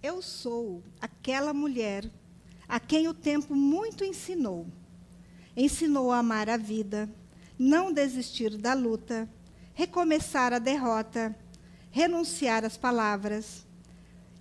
Eu sou aquela mulher a quem o tempo muito ensinou. Ensinou a amar a vida, não desistir da luta, recomeçar a derrota, renunciar às palavras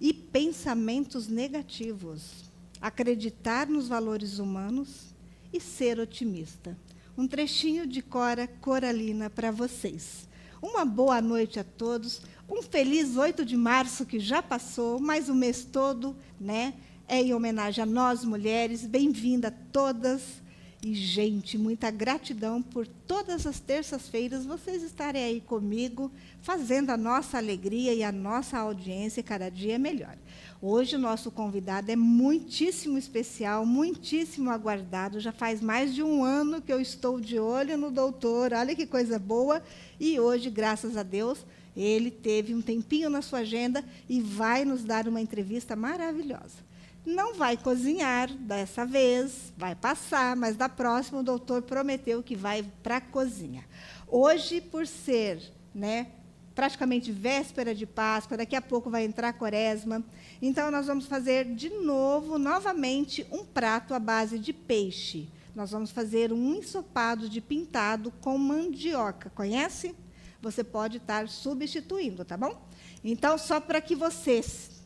e pensamentos negativos, acreditar nos valores humanos e ser otimista. Um trechinho de Cora Coralina para vocês. Uma boa noite a todos, um feliz 8 de março que já passou, mas o mês todo, né, é em homenagem a nós mulheres. Bem-vinda todas. E, gente, muita gratidão por todas as terças-feiras vocês estarem aí comigo, fazendo a nossa alegria e a nossa audiência cada dia melhor. Hoje o nosso convidado é muitíssimo especial, muitíssimo aguardado. Já faz mais de um ano que eu estou de olho no doutor, olha que coisa boa. E hoje, graças a Deus, ele teve um tempinho na sua agenda e vai nos dar uma entrevista maravilhosa. Não vai cozinhar dessa vez, vai passar, mas da próxima o doutor prometeu que vai para a cozinha. Hoje, por ser, né, praticamente véspera de Páscoa, daqui a pouco vai entrar a Quaresma, então nós vamos fazer de novo, novamente, um prato à base de peixe. Nós vamos fazer um ensopado de pintado com mandioca, conhece? Você pode estar substituindo, tá bom? Então, só para que vocês...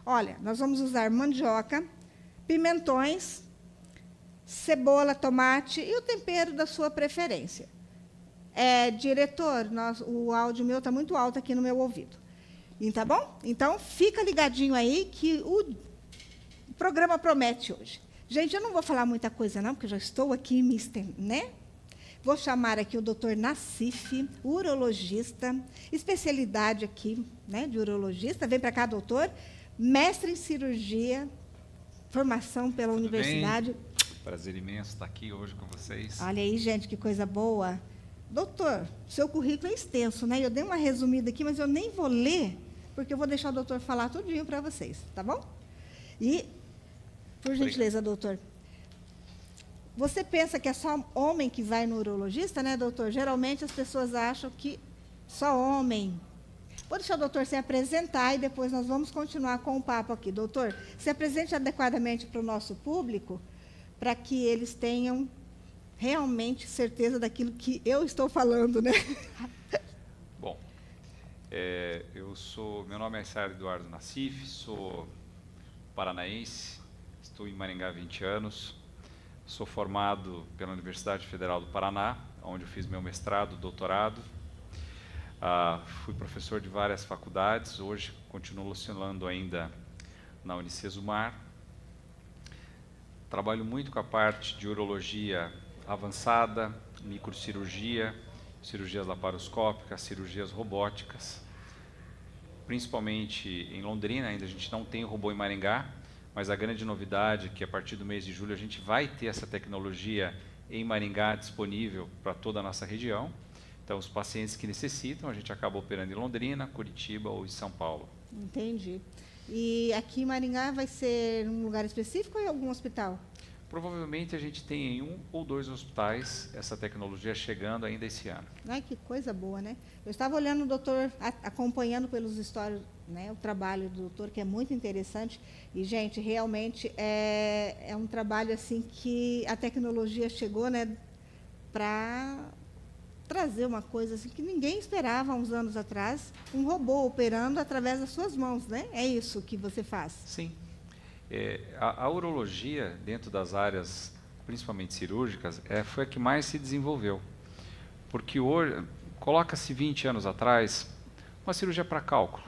Olha, nós vamos usar mandioca, pimentões, cebola, tomate e o tempero da sua preferência. Diretor, o áudio meu está muito alto aqui no meu ouvido. Tá bom? Então, fica ligadinho aí que o programa promete hoje. Gente, eu não vou falar muita coisa, não, porque já estou aqui me estendendo, né? Vou chamar aqui o doutor Nassif, urologista, especialidade aqui, né, de urologista. Vem para cá, doutor. Mestre em cirurgia, formação pela universidade. Bem? Prazer imenso estar aqui hoje com vocês. Olha aí, gente, que coisa boa. Doutor, seu currículo é extenso, né? Eu dei uma resumida aqui, mas eu nem vou ler, porque eu vou deixar o doutor falar tudinho para vocês, tá bom? E, por gentileza, doutor, você pensa que é só homem que vai no urologista, né, doutor? Geralmente as pessoas acham que só homem. Vou deixar o doutor se apresentar e depois nós vamos continuar com o papo aqui. Doutor, se apresente adequadamente para o nosso público, para que eles tenham realmente certeza daquilo que eu estou falando, né? Bom, meu nome é Sérgio Eduardo Nassif, sou paranaense, estou em Maringá há 20 anos, sou formado pela Universidade Federal do Paraná, onde eu fiz meu mestrado, doutorado. Fui professor de várias faculdades, hoje continuo lecionando ainda na Unicesumar. Trabalho muito com a parte de urologia avançada, microcirurgia, cirurgias laparoscópicas, cirurgias robóticas. Principalmente em Londrina, ainda a gente não tem o robô em Maringá, mas a grande novidade é que a partir do mês de julho a gente vai ter essa tecnologia em Maringá disponível para toda a nossa região. Então, os pacientes que necessitam, a gente acaba operando em Londrina, Curitiba ou em São Paulo. Entendi. E aqui em Maringá vai ser um lugar específico ou em algum hospital? Provavelmente a gente tem em 1 ou 2 hospitais essa tecnologia chegando ainda esse ano. Ai, que coisa boa, né? Eu estava olhando o doutor, acompanhando pelos stories, né, o trabalho do doutor, que é muito interessante. E, gente, realmente é um trabalho assim que a tecnologia chegou, né, para trazer uma coisa assim que ninguém esperava há uns anos atrás, um robô operando através das suas mãos, né? É isso que você faz? Sim. A urologia, dentro das áreas, principalmente cirúrgicas, foi a que mais se desenvolveu. Porque hoje, coloca-se 20 anos atrás, uma cirurgia para cálculo.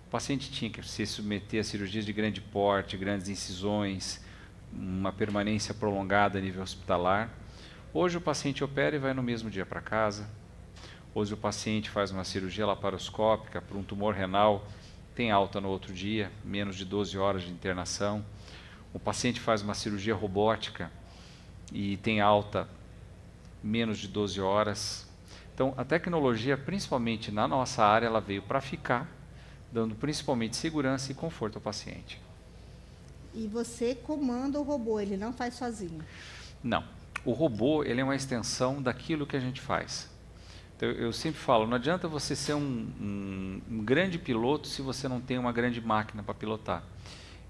O paciente tinha que se submeter a cirurgias de grande porte, grandes incisões, uma permanência prolongada a nível hospitalar. Hoje o paciente opera e vai no mesmo dia para casa. Hoje o paciente faz uma cirurgia laparoscópica para um tumor renal, tem alta no outro dia, menos de 12 horas de internação. O paciente faz uma cirurgia robótica e tem alta menos de 12 horas. Então, a tecnologia, principalmente na nossa área, ela veio para ficar, dando principalmente segurança e conforto ao paciente. E você comanda o robô, ele não faz sozinho? Não. O robô, ele é uma extensão daquilo que a gente faz. Então, eu sempre falo, não adianta você ser um grande piloto se você não tem uma grande máquina para pilotar.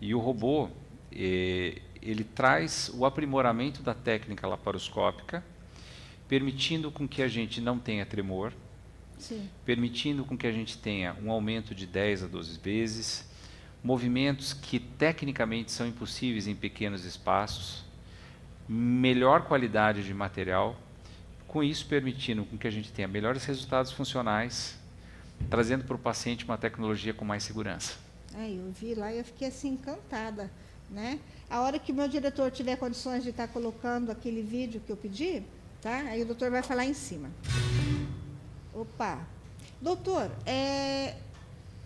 E o robô, ele traz o aprimoramento da técnica laparoscópica, permitindo com que a gente não tenha tremor, Sim. permitindo com que a gente tenha um aumento de 10 a 12 vezes, movimentos que tecnicamente são impossíveis em pequenos espaços, melhor qualidade de material, com isso permitindo com que a gente tenha melhores resultados funcionais, trazendo para o paciente uma tecnologia com mais segurança. Eu vi lá e eu fiquei assim encantada, né? A hora que o meu diretor tiver condições de estar colocando aquele vídeo que eu pedi, tá? Aí o doutor vai falar em cima. Opa! Doutor,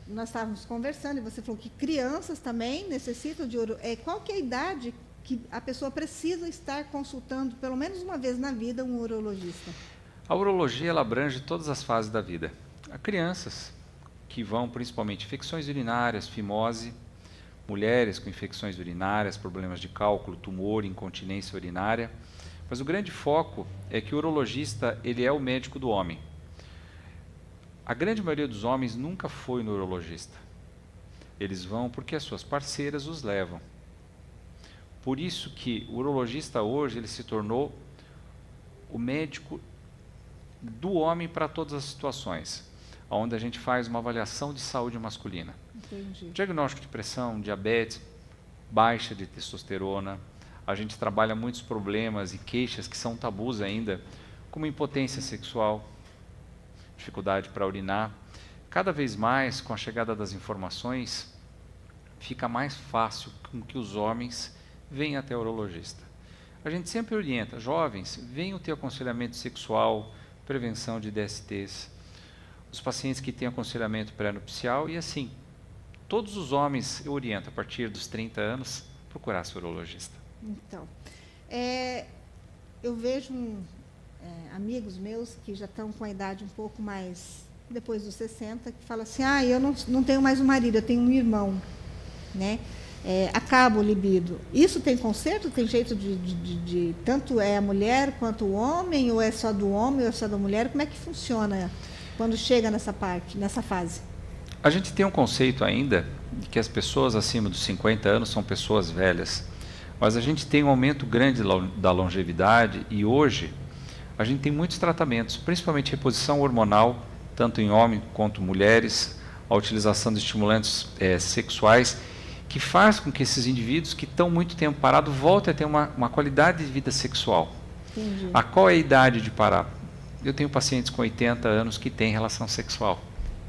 nós estávamos conversando e você falou que crianças também necessitam de qual que é a idade que a pessoa precisa estar consultando, pelo menos uma vez na vida, um urologista? A urologia ela abrange todas as fases da vida. Há crianças que vão principalmente infecções urinárias, fimose, mulheres com infecções urinárias, problemas de cálculo, tumor, incontinência urinária. Mas o grande foco é que o urologista ele é o médico do homem. A grande maioria dos homens nunca foi no urologista. Eles vão porque as suas parceiras os levam. Por isso que o urologista hoje ele se tornou o médico do homem para todas as situações, onde a gente faz uma avaliação de saúde masculina. Entendi. Diagnóstico de pressão, diabetes, baixa de testosterona. A gente trabalha muitos problemas e queixas que são tabus ainda, como impotência sexual, dificuldade para urinar. Cada vez mais, com a chegada das informações, fica mais fácil com que os homens venham até o urologista. A gente sempre orienta, jovens, venham ter aconselhamento sexual, prevenção de DSTs, os pacientes que têm aconselhamento pré-nupcial e assim, todos os homens eu oriento a partir dos 30 anos procurar seu urologista. Então, eu vejo amigos meus que já estão com a idade um pouco mais depois dos 60, que falam assim, eu não tenho mais um marido, eu tenho um irmão, né? Acaba o libido. Isso tem conserto? Tem jeito de tanto é a mulher quanto o homem, ou é só do homem, ou é só da mulher? Como é que funciona quando chega nessa fase? A gente tem um conceito ainda de que as pessoas acima dos 50 anos são pessoas velhas, mas a gente tem um aumento grande da longevidade e hoje a gente tem muitos tratamentos, principalmente reposição hormonal, tanto em homens quanto mulheres, a utilização de estimulantes sexuais, que faz com que esses indivíduos que estão muito tempo parados voltem a ter uma qualidade de vida sexual. Entendi. A qual é a idade de parar? Eu tenho pacientes com 80 anos que têm relação sexual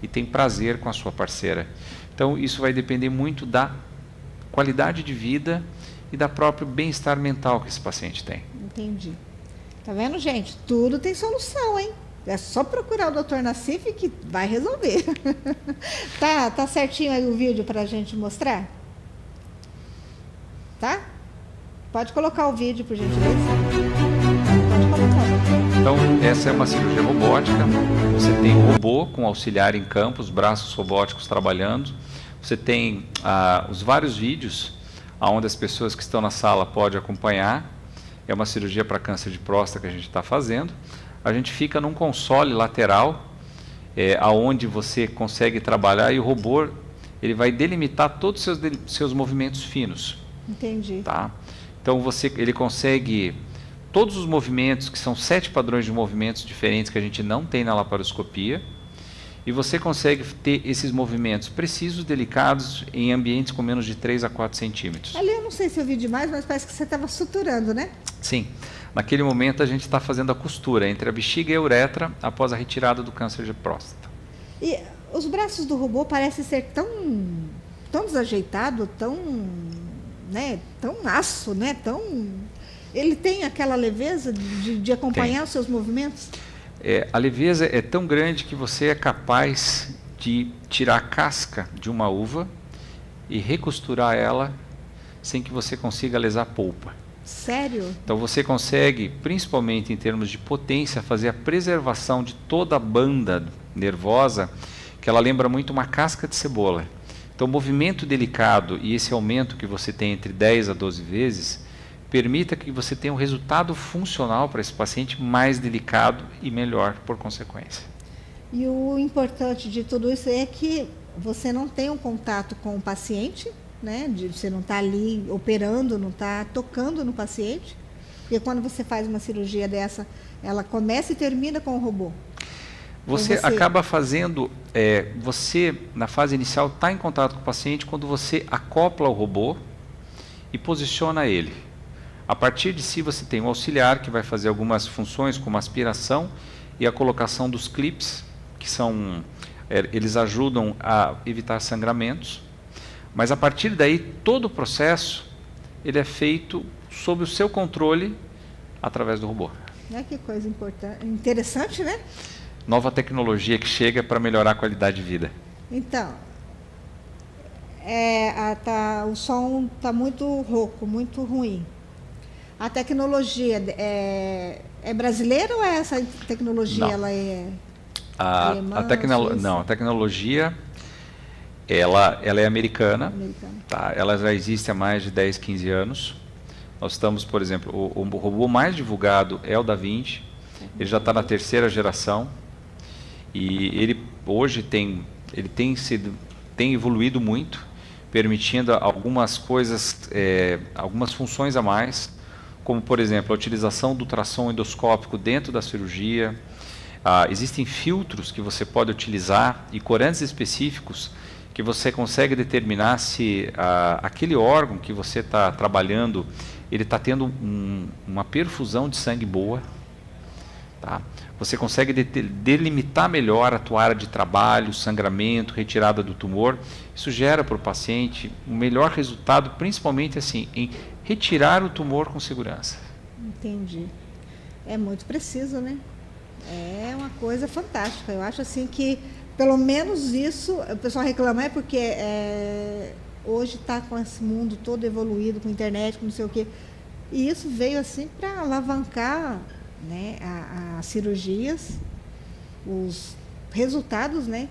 e têm prazer com a sua parceira. Então, isso vai depender muito da qualidade de vida e da próprio bem-estar mental que esse paciente tem. Entendi. Tá vendo, gente? Tudo tem solução, hein? É só procurar o Dr. Nassif que vai resolver. Tá certinho aí o vídeo para a gente mostrar? Tá? Pode colocar o vídeo, por gentileza. Pode colocar. Então, essa é uma cirurgia robótica. Você tem um robô com auxiliar em campo, os braços robóticos trabalhando. Você tem os vários vídeos onde as pessoas que estão na sala podem acompanhar. É uma cirurgia para câncer de próstata que a gente está fazendo. A gente fica num console lateral, aonde você consegue trabalhar e o robô ele vai delimitar todos os seus movimentos finos. Entendi. Tá? Então ele consegue todos os movimentos, que são 7 padrões de movimentos diferentes que a gente não tem na laparoscopia, e você consegue ter esses movimentos precisos, delicados, em ambientes com menos de 3 a 4 centímetros. Ali eu não sei se eu vi demais, mas parece que você estava suturando, né? Sim. Naquele momento a gente está fazendo a costura entre a bexiga e a uretra após a retirada do câncer de próstata. E os braços do robô parecem ser tão desajeitado, tão aço, né? Ele tem aquela leveza de acompanhar os seus movimentos? A leveza é tão grande que você é capaz de tirar a casca de uma uva e recosturar ela sem que você consiga lesar a polpa. Sério? Então você consegue, principalmente em termos de potência, fazer a preservação de toda a banda nervosa, que ela lembra muito uma casca de cebola. Então o movimento delicado e esse aumento que você tem entre 10 a 12 vezes permita que você tenha um resultado funcional para esse paciente mais delicado e melhor por consequência. E o importante de tudo isso é que você não tem um contato com o paciente, né? Você não está ali operando, não está tocando no paciente. Porque quando você faz uma cirurgia dessa, ela começa e termina com o robô. Você acaba fazendo, você na fase inicial está em contato com o paciente quando você acopla o robô e posiciona ele. A partir de si você tem um auxiliar que vai fazer algumas funções como aspiração e a colocação dos clips, que são, eles ajudam a evitar sangramentos. Mas a partir daí todo o processo ele é feito sob o seu controle através do robô. Que coisa importante, interessante, né? Nova tecnologia que chega para melhorar a qualidade de vida. Então, o som está muito rouco, muito ruim. A tecnologia é brasileira ou essa tecnologia Não. ela é alemã? Não, a tecnologia ela é americana. Tá? Ela já existe há mais de 10, 15 anos. Nós estamos, por exemplo, o robô mais divulgado é o Da Vinci. Ele já está na 3ª geração. E ele hoje tem evoluído muito, permitindo algumas coisas, algumas funções a mais, como por exemplo a utilização do ultrassom endoscópico dentro da cirurgia. Existem filtros que você pode utilizar e corantes específicos que você consegue determinar se aquele órgão que você está trabalhando ele está tendo uma perfusão de sangue boa. Tá? Você consegue delimitar melhor a tua área de trabalho, sangramento, retirada do tumor. Isso gera para o paciente um melhor resultado, principalmente assim, em retirar o tumor com segurança. Entendi. É muito preciso, né? É uma coisa fantástica. Eu acho assim que, pelo menos isso, o pessoal reclama porque hoje está com esse mundo todo evoluído, com internet, com não sei o quê. E isso veio assim para alavancar, né, as cirurgias, os resultados, né,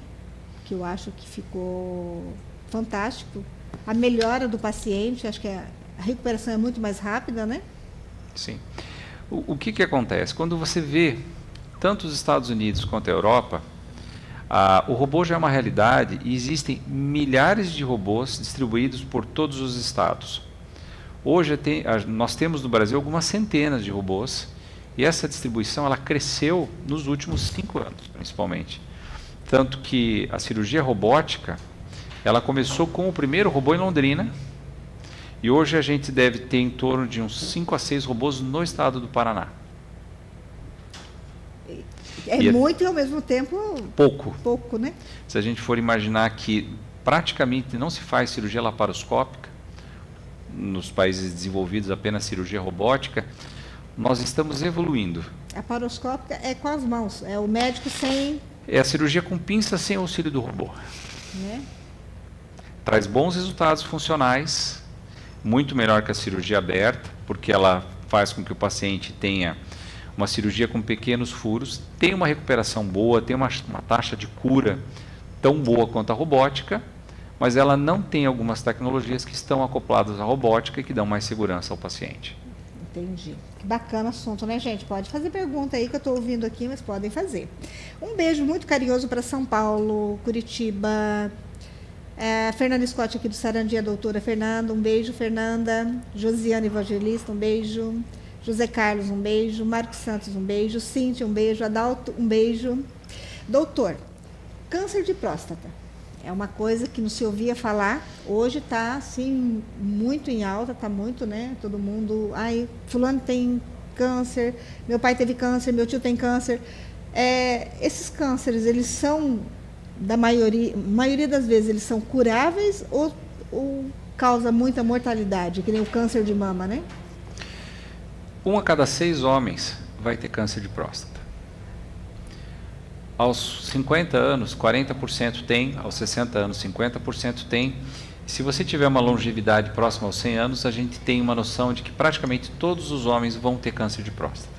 que eu acho que ficou fantástico, a melhora do paciente, acho que a recuperação é muito mais rápida, né? Sim. O que acontece? Quando você vê tanto os Estados Unidos quanto a Europa, o robô já é uma realidade e existem milhares de robôs distribuídos por todos os estados. Hoje nós temos no Brasil algumas centenas de robôs. E essa distribuição ela cresceu nos últimos 5 anos, principalmente. Tanto que a cirurgia robótica, ela começou com o primeiro robô em Londrina, e hoje a gente deve ter em torno de uns 5 a 6 robôs no estado do Paraná. Muito e ao mesmo tempo pouco, né? Se a gente for imaginar que praticamente não se faz cirurgia laparoscópica, nos países desenvolvidos apenas cirurgia robótica, nós estamos evoluindo. A laparoscópica é com as mãos, é o médico sem... É a cirurgia com pinça sem auxílio do robô. Né? Traz bons resultados funcionais, muito melhor que a cirurgia aberta, porque ela faz com que o paciente tenha uma cirurgia com pequenos furos, tem uma recuperação boa, tem uma taxa de cura tão boa quanto a robótica, mas ela não tem algumas tecnologias que estão acopladas à robótica e que dão mais segurança ao paciente. Entendi. Que bacana assunto, né, gente? Pode fazer pergunta aí que eu estou ouvindo aqui, mas podem fazer. Um beijo muito carinhoso para São Paulo, Curitiba. Fernanda Scott aqui do Sarandi, a doutora Fernanda, um beijo, Fernanda. Josiane Evangelista, um beijo. José Carlos, um beijo. Marcos Santos, um beijo. Cíntia, um beijo. Adalto, um beijo. Doutor, câncer de próstata. É uma coisa que não se ouvia falar, hoje está assim, muito em alta, está muito, né? Todo mundo, fulano tem câncer, meu pai teve câncer, meu tio tem câncer. Esses cânceres, eles são, maioria das vezes, eles são curáveis ou causa muita mortalidade, que nem o câncer de mama, né? 1 a cada 6 homens vai ter câncer de próstata. Aos 50 anos, 40% tem, aos 60 anos, 50% tem. Se você tiver uma longevidade próxima aos 100 anos, a gente tem uma noção de que praticamente todos os homens vão ter câncer de próstata.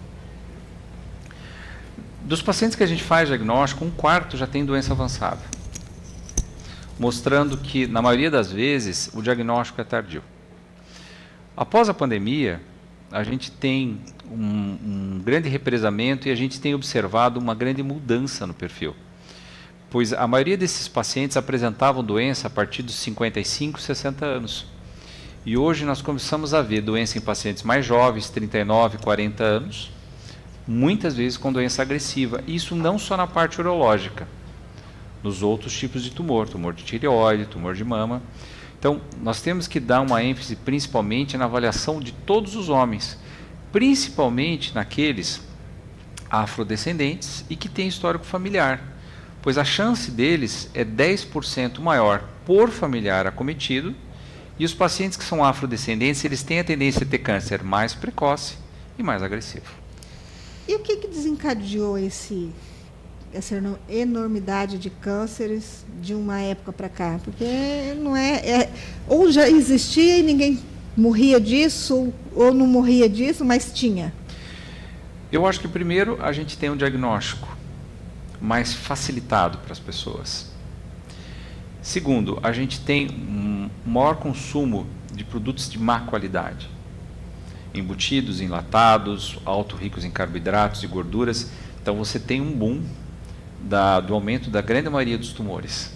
Dos pacientes que a gente faz diagnóstico, 1/4 já tem doença avançada, mostrando que, na maioria das vezes, o diagnóstico é tardio. Após a pandemia, a gente tem um grande represamento e a gente tem observado uma grande mudança no perfil. Pois a maioria desses pacientes apresentavam doença a partir dos 55, 60 anos. E hoje nós começamos a ver doença em pacientes mais jovens, 39, 40 anos, muitas vezes com doença agressiva. Isso não só na parte urológica, nos outros tipos de tumor de tireoide, tumor de mama. Então, nós temos que dar uma ênfase principalmente na avaliação de todos os homens, principalmente naqueles afrodescendentes e que têm histórico familiar, pois a chance deles é 10% maior por familiar acometido, e os pacientes que são afrodescendentes, eles têm a tendência a ter câncer mais precoce e mais agressivo. E o que desencadeou essa enormidade de cânceres de uma época para cá? Porque não ou já existia e ninguém morria disso, ou não morria disso, mas tinha. Eu acho que primeiro a gente tem um diagnóstico mais facilitado para as pessoas. Segundo, a gente tem um maior consumo de produtos de má qualidade, embutidos, enlatados, alto ricos em carboidratos e gorduras. Então você tem um boom do aumento da grande maioria dos tumores.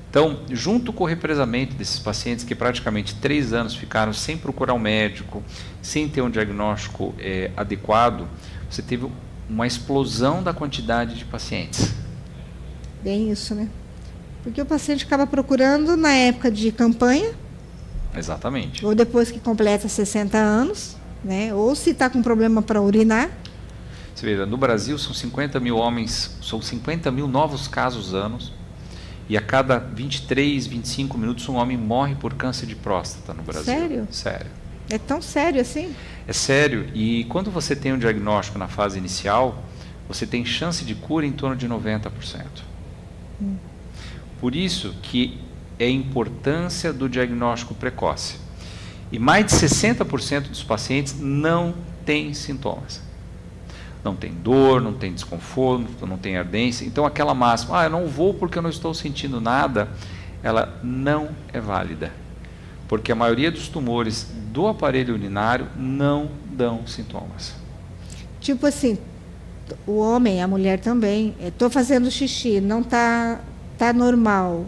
Então, junto com o represamento desses pacientes que praticamente 3 anos ficaram sem procurar um médico, sem ter um diagnóstico adequado, você teve uma explosão da quantidade de pacientes. Bem isso, né? Porque o paciente acaba procurando na época de campanha. Exatamente. Ou depois que completa 60 anos, né? Ou se está com problema para urinar. Você veja, no Brasil são 50 mil homens, são 50 mil novos casos anos, e a cada 23, 25 minutos um homem morre por câncer de próstata no Brasil. Sério? Sério. É tão sério assim? É sério, e quando você tem um diagnóstico na fase inicial, você tem chance de cura em torno de 90%. Por isso que é a importância do diagnóstico precoce. E mais de 60% dos pacientes não têm sintomas. Não tem dor, não tem desconforto, não tem ardência. Então aquela máxima, eu não vou porque eu não estou sentindo nada, ela não é válida. Porque a maioria dos tumores do aparelho urinário não dão sintomas. Tipo assim, o homem, a mulher também, estou fazendo xixi, não está normal,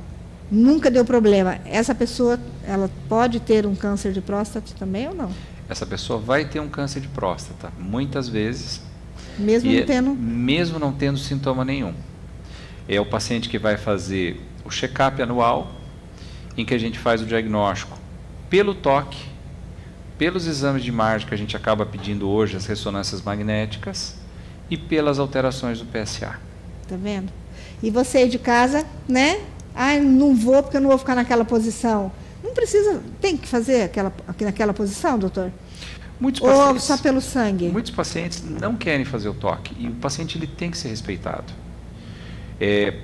nunca deu problema. Essa pessoa, ela pode ter um câncer de próstata também ou não? Essa pessoa vai ter um câncer de próstata, muitas vezes. Mesmo não tendo sintoma nenhum. É o paciente que vai fazer o check-up anual, em que a gente faz o diagnóstico pelo toque, pelos exames de imagem que a gente acaba pedindo hoje, as ressonâncias magnéticas, e pelas alterações do PSA. Tá vendo? E você aí de casa, né? Não vou porque eu não vou ficar naquela posição. Não precisa, tem que fazer naquela posição, doutor? Ou só pelo sangue? Muitos pacientes não querem fazer o toque, e o paciente ele tem que ser respeitado.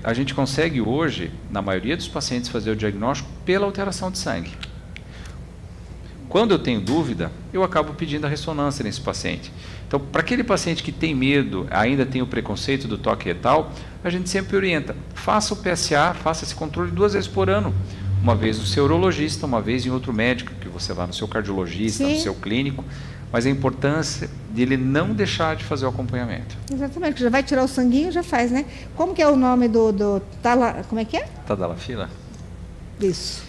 A gente consegue hoje, na maioria dos pacientes, fazer o diagnóstico pela alteração de sangue. Quando eu tenho dúvida, eu acabo pedindo a ressonância nesse paciente. Então, para aquele paciente que tem medo, ainda tem o preconceito do toque retal, a gente sempre orienta, faça o PSA, faça esse controle 2 vezes por ano. Uma vez no seu urologista, uma vez em outro médico, que você vá no seu cardiologista, Sim. no seu clínico, mas a importância dele não deixar de fazer o acompanhamento. Exatamente, já vai tirar o sanguinho, já faz, né? Como que é o nome como é que é? Tadalafila? Isso.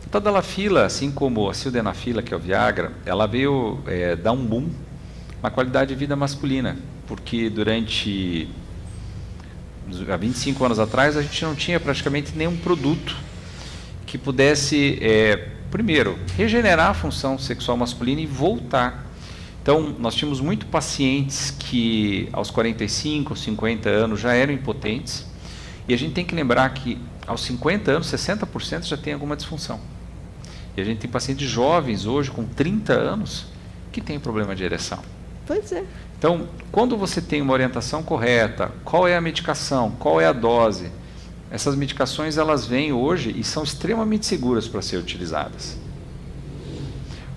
A tadalafila, assim como a sildenafila, que é o Viagra, ela veio dar um boom na qualidade de vida masculina, porque há 25 anos atrás, a gente não tinha praticamente nenhum produto que pudesse, primeiro, regenerar a função sexual masculina e voltar. Então, nós tínhamos muitos pacientes que aos 45, 50 anos já eram impotentes, e a gente tem que lembrar que aos 50 anos, 60% já tem alguma disfunção. E a gente tem pacientes jovens hoje, com 30 anos, que têm problema de ereção. Pois é. Então, quando você tem uma orientação correta, qual é a medicação, qual é a dose, essas medicações elas vêm hoje e são extremamente seguras para ser utilizadas.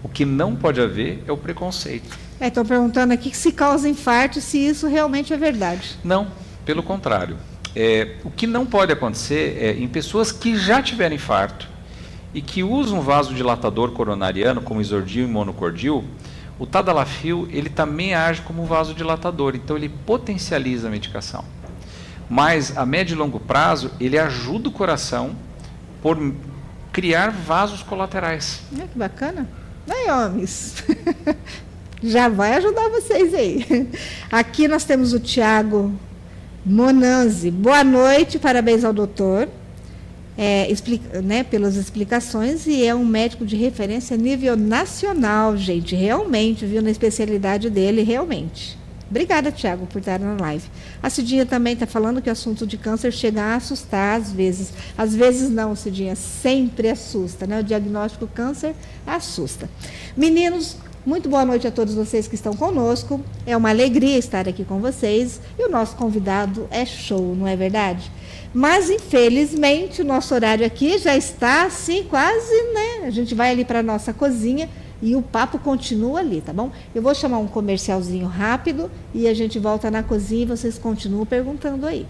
O que não pode haver é o preconceito. Estão perguntando aqui se causa infarto, se isso realmente é verdade. Não, pelo contrário. O que não pode acontecer é em pessoas que já tiveram infarto e que usam vasodilatador coronariano, como isordil e monocordil, o tadalafil ele também age como um vasodilatador, então ele potencializa a medicação. Mas a médio e longo prazo, ele ajuda o coração por criar vasos colaterais. Que bacana. Aí, homens, já vai ajudar vocês aí. Aqui nós temos o Tiago Monanzi. Boa noite, parabéns ao doutor. Pelas explicações, e é um médico de referência a nível nacional, gente, realmente, viu, na especialidade dele, realmente. Obrigada, Tiago, por estar na live. A Cidinha também está falando que o assunto de câncer chega a assustar às vezes. Às vezes não, Cidinha, sempre assusta, né? O diagnóstico câncer assusta. Meninos, muito boa noite a todos vocês que estão conosco. É uma alegria estar aqui com vocês. E o nosso convidado é show, não é verdade? Mas, infelizmente, o nosso horário aqui já está, assim, quase, né? A gente vai ali para a nossa cozinha e o papo continua ali, tá bom? Eu vou chamar um comercialzinho rápido e a gente volta na cozinha e vocês continuam perguntando aí.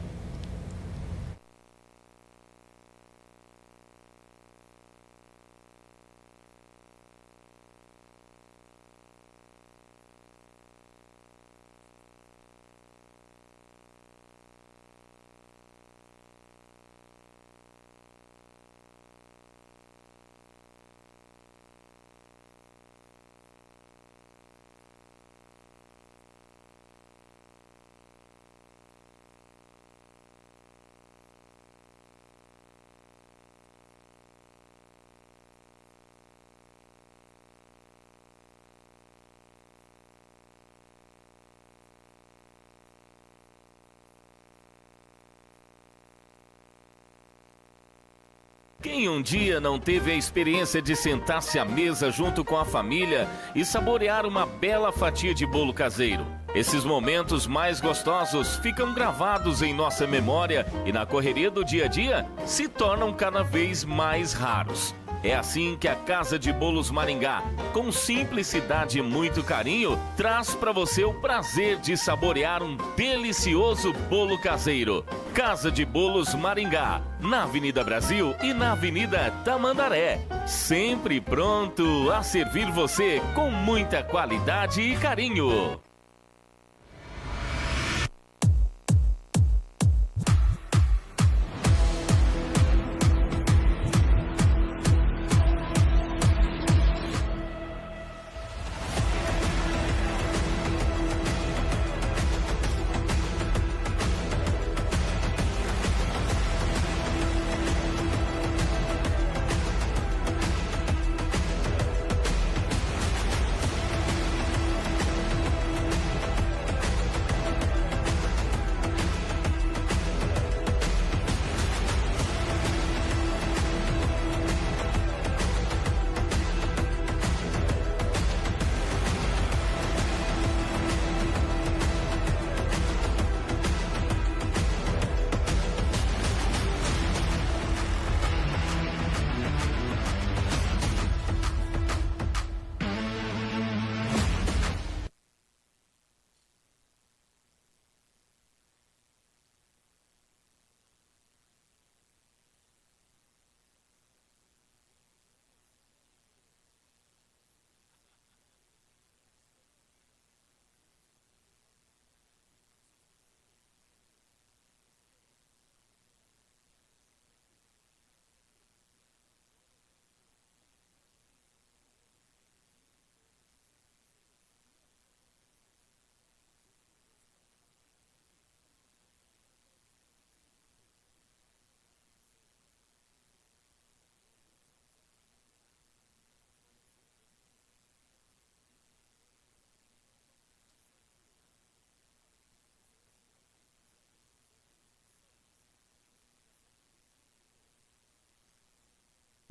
Quem um dia não teve a experiência de sentar-se à mesa junto com a família e saborear uma bela fatia de bolo caseiro? Esses momentos mais gostosos ficam gravados em nossa memória e na correria do dia a dia se tornam cada vez mais raros. É assim que a Casa de Bolos Maringá, com simplicidade e muito carinho, traz para você o prazer de saborear um delicioso bolo caseiro. Casa de Bolos Maringá, na Avenida Brasil e na Avenida Tamandaré. Sempre pronto a servir você com muita qualidade e carinho.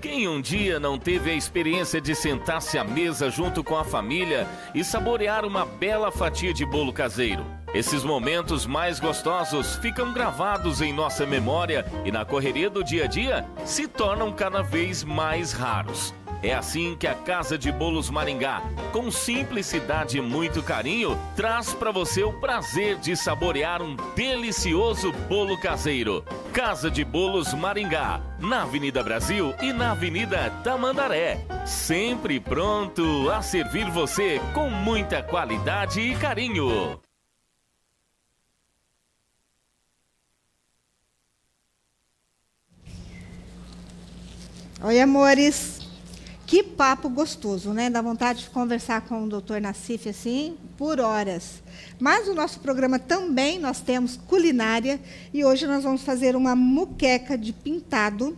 Quem um dia não teve a experiência de sentar-se à mesa junto com a família e saborear uma bela fatia de bolo caseiro? Esses momentos mais gostosos ficam gravados em nossa memória e na correria do dia a dia se tornam cada vez mais raros. É assim que a Casa de Bolos Maringá, com simplicidade e muito carinho, traz para você o prazer de saborear um delicioso bolo caseiro. Casa de Bolos Maringá, na Avenida Brasil e na Avenida Tamandaré. Sempre pronto a servir você com muita qualidade e carinho. Oi, amores. Que papo gostoso, né? Dá vontade de conversar com o doutor Nassif, assim, por horas. Mas o nosso programa também, nós temos culinária, e hoje nós vamos fazer uma muqueca de pintado.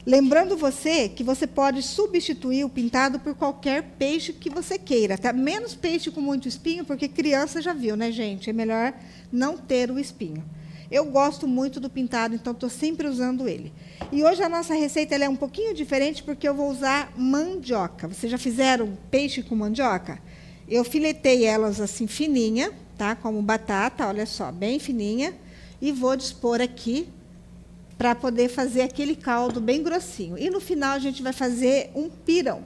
Lembrando você que você pode substituir o pintado por qualquer peixe que você queira, tá? Menos peixe com muito espinho, porque criança já viu, né, gente? É melhor não ter o espinho. Eu gosto muito do pintado, então estou sempre usando ele. E hoje a nossa receita ela é um pouquinho diferente, porque eu vou usar mandioca. Vocês já fizeram peixe com mandioca? Eu filetei elas assim fininha, tá? Como batata, olha só, bem fininha. E vou dispor aqui para poder fazer aquele caldo bem grossinho. E no final a gente vai fazer um pirão.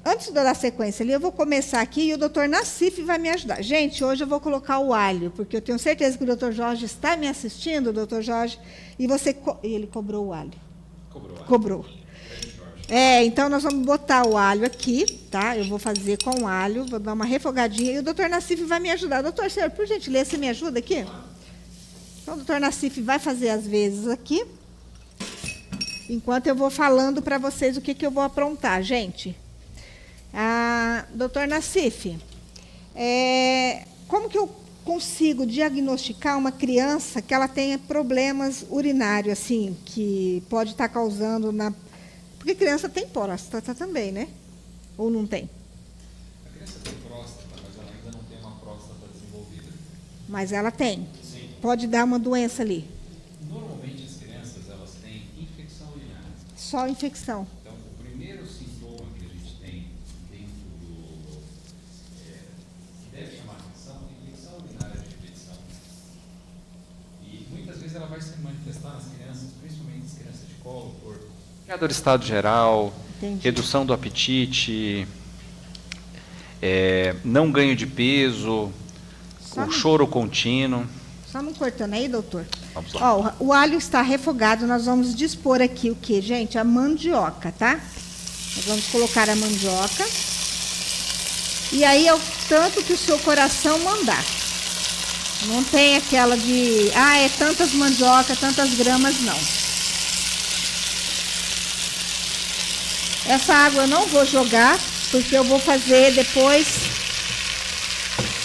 Antes de eu dar sequência ali, eu vou começar aqui e o doutor Nassif vai me ajudar. Gente, hoje eu vou colocar o alho, porque eu tenho certeza que o doutor Jorge está me assistindo, doutor Jorge, e você... Ele cobrou o alho. Cobrou. Então nós vamos botar o alho aqui, tá? Eu vou fazer com alho, vou dar uma refogadinha, e o doutor Nassif vai me ajudar. Doutor Senhor, por gentileza, você me ajuda aqui? Então o doutor Nassif vai fazer as vezes aqui, enquanto eu vou falando para vocês o que eu vou aprontar, gente. Doutor Nassif, como que eu consigo diagnosticar uma criança que ela tenha problemas urinários, assim, que pode estar causando na... Porque criança tem próstata também, né? Ou não tem? A criança tem próstata, mas ela ainda não tem uma próstata desenvolvida. Mas ela tem? Sim. Pode dar uma doença ali? Normalmente as crianças elas têm infecção urinária. Só infecção. Então, o primeiro sintoma que a gente tem dentro do... que deve chamar atenção é infecção urinária de repetição. E muitas vezes ela vai se manifestar nas crianças, principalmente nas crianças de colo, por queda do estado geral, Entendi. Redução do apetite, não ganho de peso, o choro contínuo. Só me cortando aí, doutor. Vamos lá. Ó, o alho está refogado, nós vamos dispor aqui o que, gente? A mandioca, tá? Nós vamos colocar a mandioca. E aí é o tanto que o seu coração mandar. Não tem aquela de, é tantas mandioca, tantas gramas, não. Essa água eu não vou jogar, porque eu vou fazer depois,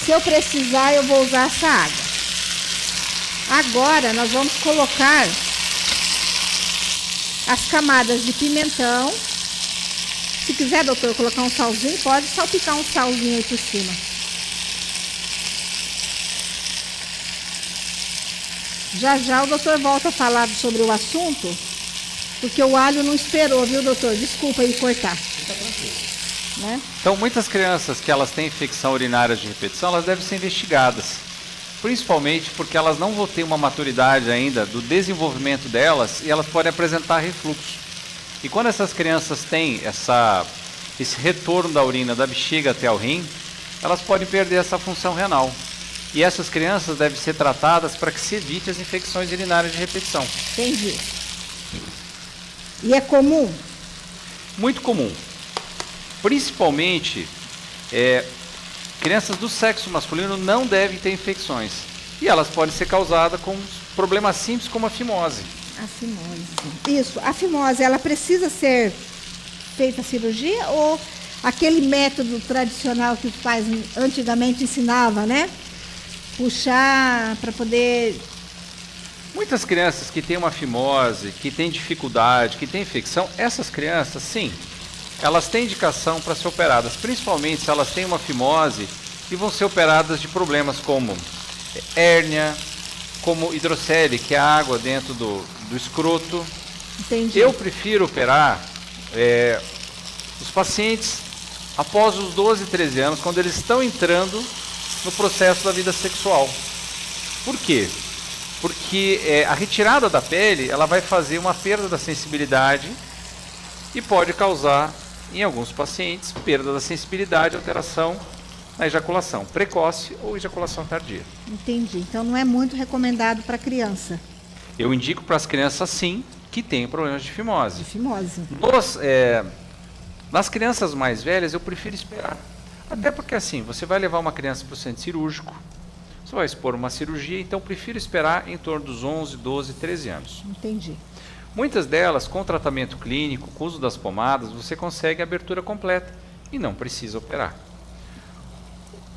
se eu precisar, eu vou usar essa água. Agora, nós vamos colocar as camadas de pimentão. Se quiser, doutor, colocar um salzinho, pode salpicar um salzinho aí por cima. Já já o doutor volta a falar sobre o assunto, porque o alho não esperou, viu, doutor? Desculpa aí cortar. Fica tranquilo. Né? Então, muitas crianças que elas têm infecção urinária de repetição, elas devem ser investigadas. Principalmente porque elas não vão ter uma maturidade ainda do desenvolvimento delas e elas podem apresentar refluxo. E quando essas crianças têm esse retorno da urina da bexiga até o rim, elas podem perder essa função renal. E essas crianças devem ser tratadas para que se evite as infecções urinárias de repetição. Entendi. E é comum? Muito comum. Principalmente, crianças do sexo masculino não devem ter infecções. E elas podem ser causadas com problemas simples como a fimose. A fimose. Isso, a fimose, ela precisa ser feita a cirurgia ou aquele método tradicional que os pais antigamente ensinavam, né? Puxar para poder... Muitas crianças que têm uma fimose, que têm dificuldade, que têm infecção, essas crianças, sim, elas têm indicação para ser operadas, principalmente se elas têm uma fimose e vão ser operadas de problemas como hérnia, como hidrocele, que é a água dentro do escroto. Entendi. Eu prefiro operar os pacientes após os 12, 13 anos, quando eles estão entrando no processo da vida sexual. Por quê? Porque a retirada da pele, ela vai fazer uma perda da sensibilidade e pode causar em alguns pacientes, perda da sensibilidade, alteração na ejaculação precoce ou ejaculação tardia. Entendi. Então não é muito recomendado para criança. Eu indico para as crianças, sim, que têm problemas de fimose. De fimose. Nas crianças mais velhas, eu prefiro esperar. Até porque, assim, você vai levar uma criança para o centro cirúrgico, você vai expor uma cirurgia, então eu prefiro esperar em torno dos 11, 12, 13 anos. Entendi. Muitas delas, com tratamento clínico, com o uso das pomadas, você consegue a abertura completa e não precisa operar.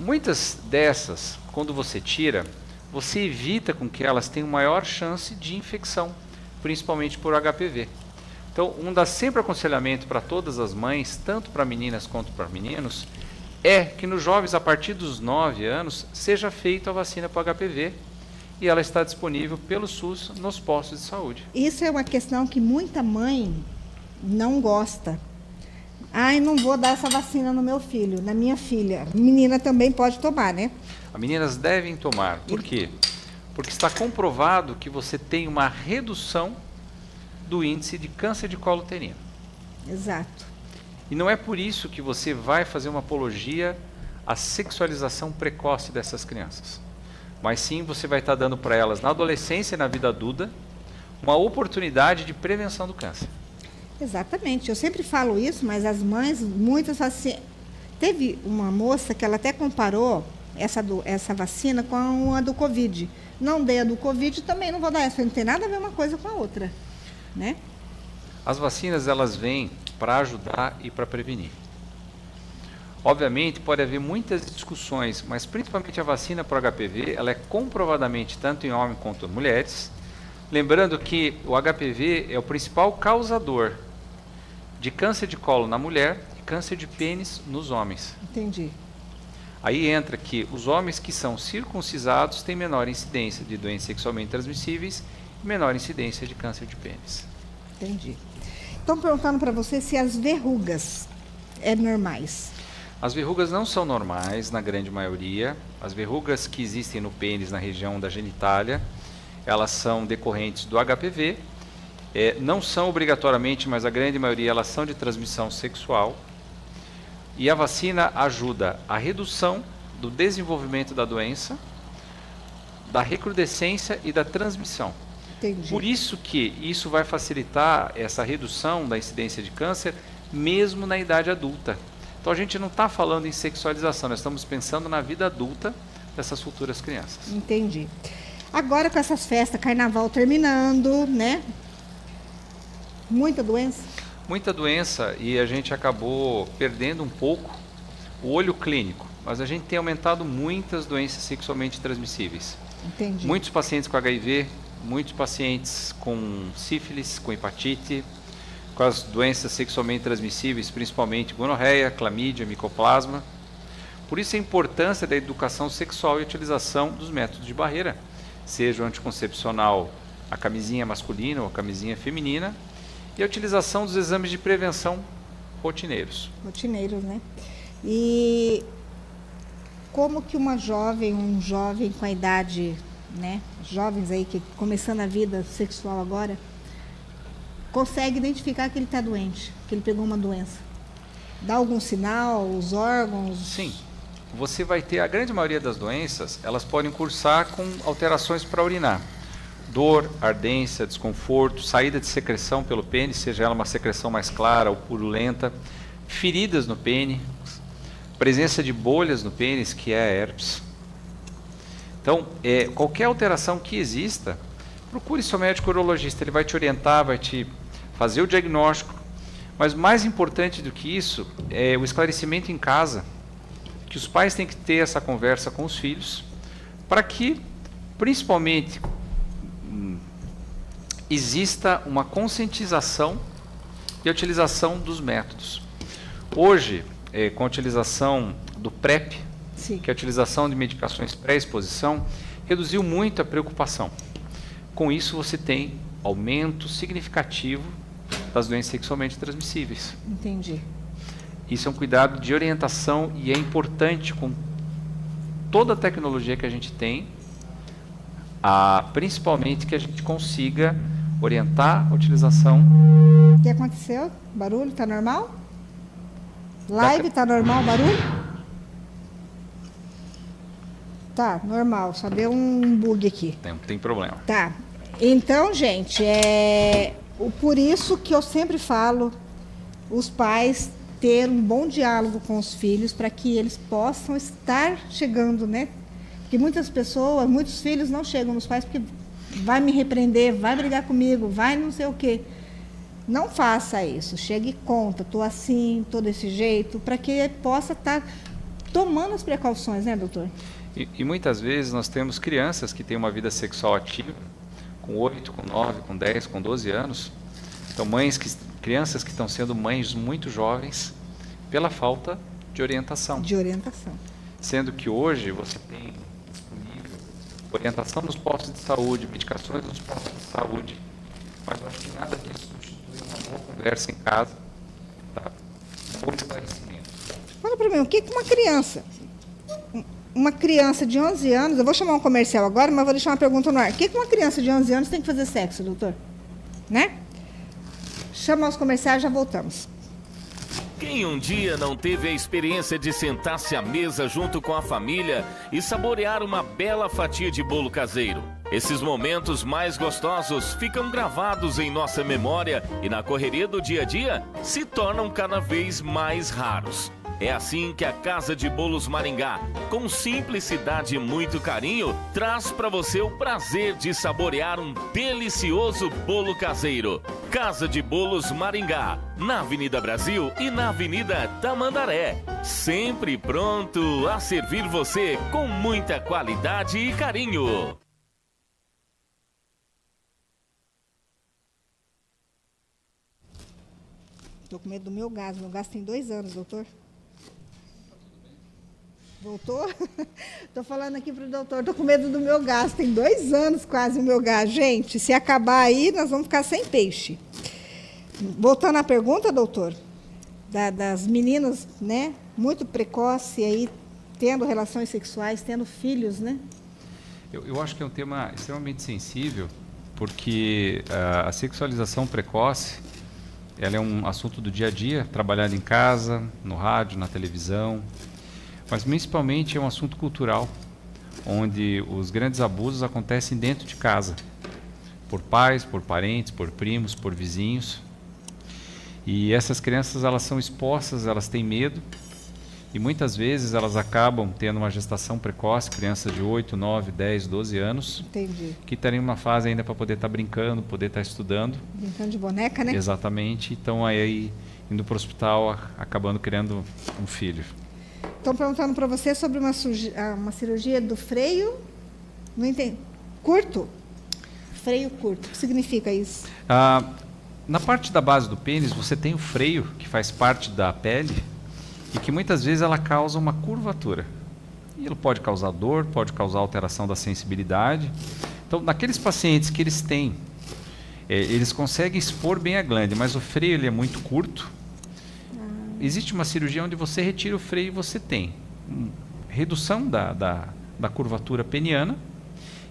Muitas dessas, quando você tira, você evita com que elas tenham maior chance de infecção, principalmente por HPV. Então, dá sempre aconselhamento para todas as mães, tanto para meninas quanto para meninos, é que nos jovens a partir dos 9 anos seja feita a vacina para HPV e ela está disponível pelo SUS nos postos de saúde. Isso é uma questão que muita mãe não gosta. Ai, não vou dar essa vacina no meu filho, na minha filha. Menina também pode tomar, né? As meninas devem tomar. Por quê? Porque está comprovado que você tem uma redução do índice de câncer de colo uterino. Exato. E não é por isso que você vai fazer uma apologia à sexualização precoce dessas crianças. Mas sim, você vai estar dando para elas, na adolescência e na vida adulta, uma oportunidade de prevenção do câncer. Exatamente. Eu sempre falo isso, mas as mães, muitas assim... Teve uma moça que ela até comparou essa vacina com a do Covid. Não dei a do Covid, também não vou dar essa. Não tem nada a ver uma coisa com a outra, né? As vacinas, elas vêm para ajudar e para prevenir. Obviamente, pode haver muitas discussões, mas principalmente a vacina para o HPV, ela é comprovadamente tanto em homens quanto em mulheres. Lembrando que o HPV é o principal causador de câncer de colo na mulher e câncer de pênis nos homens. Entendi. Aí entra que os homens que são circuncisados têm menor incidência de doenças sexualmente transmissíveis e menor incidência de câncer de pênis. Entendi. Estão perguntando para você se as verrugas é normais. As verrugas não são normais, na grande maioria. As verrugas que existem no pênis, na região da genitália, elas são decorrentes do HPV. Não são obrigatoriamente, mas a grande maioria elas são de transmissão sexual. E a vacina ajuda a redução do desenvolvimento da doença, da recrudescência e da transmissão. Entendi. Por isso que isso vai facilitar essa redução da incidência de câncer, mesmo na idade adulta. Então a gente não está falando em sexualização, nós estamos pensando na vida adulta dessas futuras crianças. Entendi. Agora com essas festas, carnaval terminando, né? Muita doença? Muita doença e a gente acabou perdendo um pouco o olho clínico, mas a gente tem aumentado muitas doenças sexualmente transmissíveis. Entendi. Muitos pacientes com HIV, muitos pacientes com sífilis, com hepatite, com as doenças sexualmente transmissíveis, principalmente gonorreia, clamídia, micoplasma. Por isso a importância da educação sexual e a utilização dos métodos de barreira, seja o anticoncepcional, a camisinha masculina ou a camisinha feminina, e a utilização dos exames de prevenção rotineiros. Rotineiros, né? E como que um jovem com a idade, né? Jovens aí que começando a vida sexual agora, consegue identificar que ele está doente, que ele pegou uma doença? Dá algum sinal, os órgãos? Sim. Você vai ter, a grande maioria das doenças, elas podem cursar com alterações para urinar. Dor, ardência, desconforto, saída de secreção pelo pênis, seja ela uma secreção mais clara ou purulenta, feridas no pênis, presença de bolhas no pênis, que é a herpes. Então, qualquer alteração que exista, procure seu médico urologista, ele vai te orientar, vai te fazer o diagnóstico, mas mais importante do que isso é o esclarecimento em casa, que os pais têm que ter essa conversa com os filhos, para que, principalmente, exista uma conscientização e a utilização dos métodos. Hoje, com a utilização do PrEP, Sim. que é a utilização de medicações pré-exposição, reduziu muito a preocupação. Com isso, você tem aumento significativo das doenças sexualmente transmissíveis. Entendi. Isso é um cuidado de orientação e é importante com toda a tecnologia que a gente tem, principalmente que a gente consiga orientar a utilização. O que aconteceu? Barulho? Tá normal? Live, tá normal o barulho? Tá, normal, só deu um bug aqui. Tem problema. Tá, então, gente, por isso que eu sempre falo, os pais ter um bom diálogo com os filhos para que eles possam estar chegando, né? Porque muitas pessoas, muitos filhos não chegam nos pais porque vai me repreender, vai brigar comigo, vai não sei o quê. Não faça isso, chegue e conta, estou assim, estou desse jeito, para que ele possa estar tomando as precauções, né, doutor? E muitas vezes nós temos crianças que têm uma vida sexual ativa, com 8, com 9, com 10, com 12 anos. Então, crianças que estão sendo mães muito jovens pela falta de orientação. De orientação. Sendo que hoje você tem disponível orientação nos postos de saúde, medicações nos postos de saúde, mas eu acho que nada disso substitui uma boa conversa em casa, tá? Um bom esclarecimento. Fala para mim, o que uma criança de 11 anos, eu vou chamar um comercial agora, mas vou deixar uma pergunta no ar. O que uma criança de 11 anos tem que fazer sexo, doutor? Né? Chama os comerciais, já voltamos. Quem um dia não teve a experiência de sentar-se à mesa junto com a família e saborear uma bela fatia de bolo caseiro? Esses momentos mais gostosos ficam gravados em nossa memória e na correria do dia a dia se tornam cada vez mais raros. É assim que a Casa de Bolos Maringá, com simplicidade e muito carinho, traz para você o prazer de saborear um delicioso bolo caseiro. Casa de Bolos Maringá, na Avenida Brasil e na Avenida Tamandaré. Sempre pronto a servir você com muita qualidade e carinho. Estou com medo do meu gás tem 2 anos, doutor. Voltou? Estou falando aqui para o doutor, estou com medo do meu gás, tem 2 anos quase o meu gás. Gente, se acabar aí, nós vamos ficar sem peixe. Voltando à pergunta, doutor, das meninas, né, muito precoce aí, tendo relações sexuais, tendo filhos, né? Eu acho que é um tema extremamente sensível, porque a sexualização precoce, ela é um assunto do dia a dia, trabalhado em casa, no rádio, na televisão, mas principalmente é um assunto cultural, onde os grandes abusos acontecem dentro de casa, por pais, por parentes, por primos, por vizinhos. E essas crianças, elas são expostas, elas têm medo, e muitas vezes elas acabam tendo uma gestação precoce, crianças de 8, 9, 10, 12 anos, Entendi. que estão em uma fase ainda para poder estar brincando, poder estar estudando. Brincando de boneca, né? Exatamente, então aí indo para o hospital, acabando criando um filho. Estão perguntando para você sobre uma cirurgia do freio, não entendi, curto? Freio curto, o que significa isso? Na parte da base do pênis, você tem o freio, que faz parte da pele, e que muitas vezes ela causa uma curvatura. E ele pode causar dor, pode causar alteração da sensibilidade. Então, naqueles pacientes que eles têm, eles conseguem expor bem a glândula, mas o freio ele é muito curto. Existe uma cirurgia onde você retira o freio e você tem redução da curvatura peniana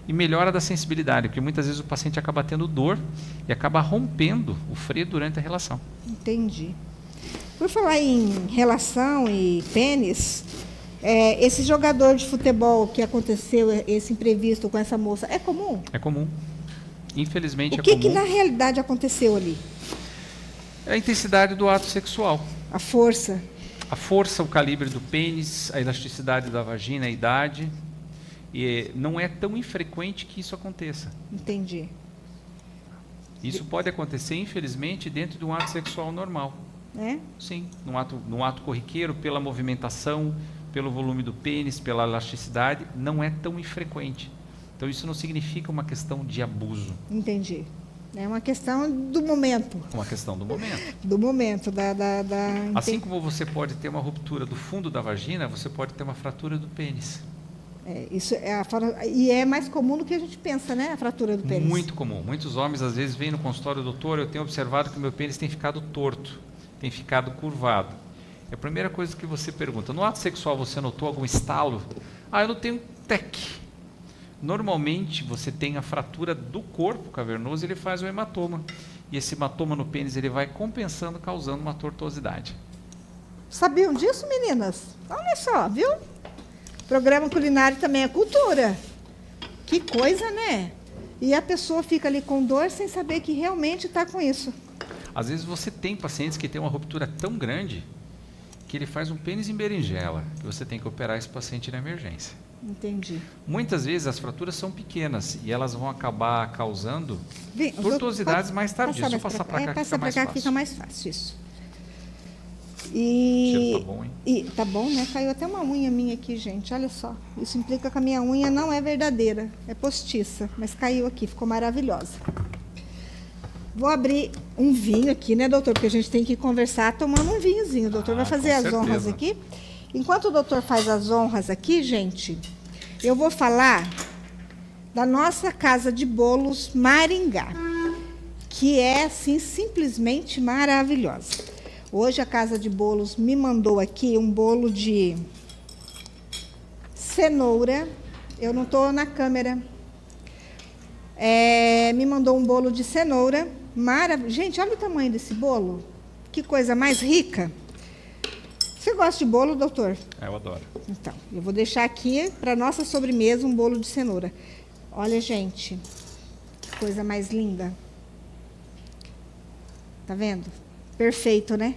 e melhora da sensibilidade, porque muitas vezes o paciente acaba tendo dor e acaba rompendo o freio durante a relação. Entendi. Por falar em relação e pênis, esse jogador de futebol que aconteceu, esse imprevisto com essa moça, é comum? É comum. Infelizmente é comum. O que na realidade aconteceu ali? É a intensidade do ato sexual. A força. A força, o calibre do pênis, a elasticidade da vagina, a idade. E não é tão infrequente que isso aconteça. Entendi. Isso pode acontecer, infelizmente, dentro de um ato sexual normal. É? Sim, num ato corriqueiro, pela movimentação, pelo volume do pênis, pela elasticidade, não é tão infrequente. Então isso não significa uma questão de abuso. Entendi. É uma questão do momento. Uma questão do momento. Do momento. Assim como você pode ter uma ruptura do fundo da vagina, você pode ter uma fratura do pênis. E é mais comum do que a gente pensa, né? A fratura do pênis. Muito comum. Muitos homens às vezes vêm no consultório, doutor, eu tenho observado que o meu pênis tem ficado torto, tem ficado curvado. É a primeira coisa que você pergunta. No ato sexual você notou algum estalo? Eu não tenho TEC. Normalmente você tem a fratura do corpo cavernoso e ele faz um hematoma. E esse hematoma no pênis ele vai compensando, causando uma tortuosidade. Sabiam disso, meninas? Olha só, viu? Programa culinário também é cultura. Que coisa, né? E a pessoa fica ali com dor sem saber que realmente está com isso. Às vezes você tem pacientes que têm uma ruptura tão grande que ele faz um pênis em berinjela, que você tem que operar esse paciente na emergência. Entendi. Muitas vezes as fraturas são pequenas e elas vão acabar causando Vem, tortuosidades mais tardias. Deixa eu passar para cá, passa para cá que fica mais fácil, isso. O cheiro tá bom, hein? E tá bom, né? Caiu até uma unha minha aqui, gente. Olha só. Isso implica que a minha unha não é verdadeira, é postiça, mas caiu aqui, ficou maravilhosa. Vou abrir um vinho aqui, né, doutor? Porque a gente tem que conversar tomando um vinhozinho. O doutor vai fazer as honras aqui. Enquanto o doutor faz as honras aqui, gente, eu vou falar da nossa casa de bolos Maringá, que é, assim, simplesmente maravilhosa. Hoje a casa de bolos me mandou aqui um bolo de cenoura. Eu não estou na câmera. Me mandou um bolo de cenoura. Gente, olha o tamanho desse bolo. Que coisa mais rica. Você gosta de bolo, doutor? Eu adoro. Então, eu vou deixar aqui para nossa sobremesa um bolo de cenoura. Olha, gente, que coisa mais linda. Tá vendo? Perfeito, né?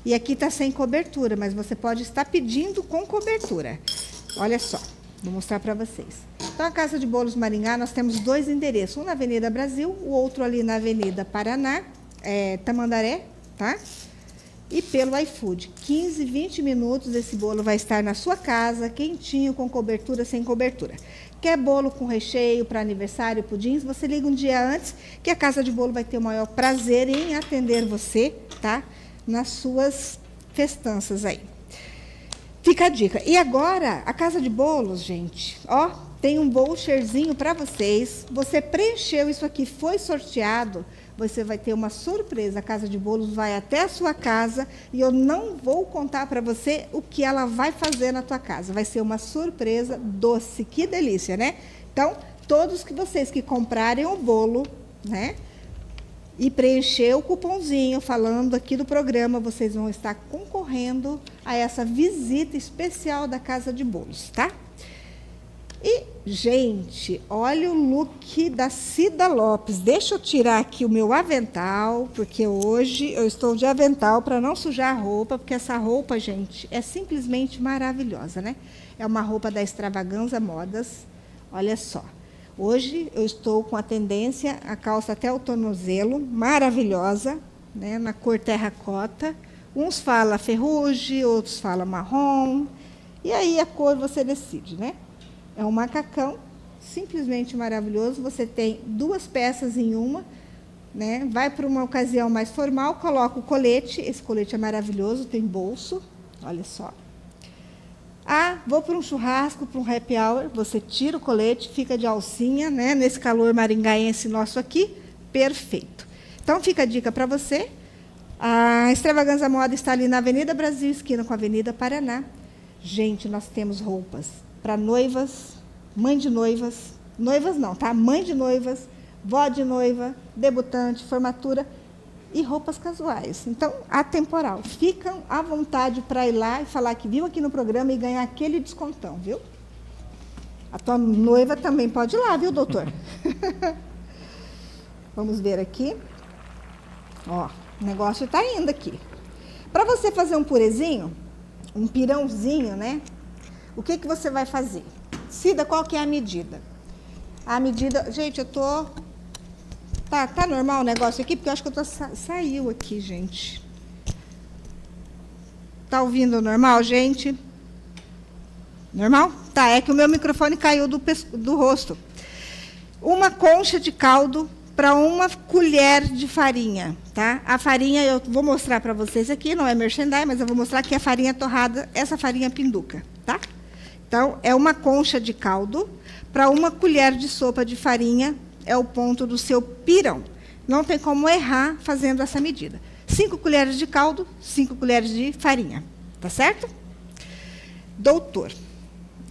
E aqui está sem cobertura, mas você pode estar pedindo com cobertura. Olha só, vou mostrar para vocês. Então, a Casa de Bolos Maringá, nós temos 2 endereços. Um na Avenida Brasil, o outro ali na Avenida Paraná, Tamandaré, tá? E pelo iFood. 15, 20 minutos, esse bolo vai estar na sua casa, quentinho, com cobertura, sem cobertura. Quer bolo com recheio para aniversário, pudins? Você liga um dia antes, que a Casa de Bolo vai ter o maior prazer em atender você, tá? Nas suas festanças aí. Fica a dica. E agora, a Casa de Bolos, gente, ó, tem um voucherzinho para vocês. Você preencheu isso aqui, foi sorteado, você vai ter uma surpresa. A Casa de Bolos vai até a sua casa e eu não vou contar para você o que ela vai fazer na tua casa. Vai ser uma surpresa doce. Que delícia, né? Então, todos vocês que comprarem o bolo, né, e preencher o cupomzinho falando aqui do programa, vocês vão estar concorrendo a essa visita especial da Casa de Bolos, tá? E, gente, olha o look da Cida Lopes. Deixa eu tirar aqui o meu avental, porque hoje eu estou de avental para não sujar a roupa, porque essa roupa, gente, é simplesmente maravilhosa, né? É uma roupa da Extravaganza Modas. Olha só. Hoje eu estou com a tendência, a calça até o tornozelo, maravilhosa, né? Na cor terracota. Uns falam ferrugem, outros falam marrom. E aí a cor você decide, né? É um macacão, simplesmente maravilhoso. Você tem 2 peças em uma, né? Vai para uma ocasião mais formal, coloca o colete. Esse colete é maravilhoso, tem bolso, olha só. Ah, vou para um churrasco, para um happy hour, você tira o colete, fica de alcinha, né? Nesse calor maringaense nosso aqui, perfeito. Então, fica a dica para você. A Extravaganza Moda está ali na Avenida Brasil, esquina com a Avenida Paraná. Gente, nós temos roupas para noivas, mãe de noivas, noivas não, tá? Mãe de noivas, vó de noiva, debutante, formatura e roupas casuais. Então, atemporal. Ficam à vontade para ir lá e falar que viu aqui no programa e ganhar aquele descontão, viu? A tua noiva também pode ir lá, viu, doutor? Vamos ver aqui. Ó, o negócio está indo aqui. Para você fazer um purezinho, um pirãozinho, né? O que você vai fazer? Cida, qual que é a medida? A medida... Gente, eu tô... Tá normal o negócio aqui? Porque eu acho que eu tô... Saiu aqui, gente. Tá ouvindo normal, gente? Normal? Tá, é que o meu microfone caiu do rosto. Uma concha de caldo para 1 colher de farinha, tá? A farinha eu vou mostrar para vocês aqui, não é merchandise, mas eu vou mostrar que a farinha torrada, essa farinha pinduca, tá? Então, é 1 concha de caldo para 1 colher de sopa de farinha, é o ponto do seu pirão. Não tem como errar fazendo essa medida. 5 colheres de caldo, 5 colheres de farinha, tá certo? Doutor,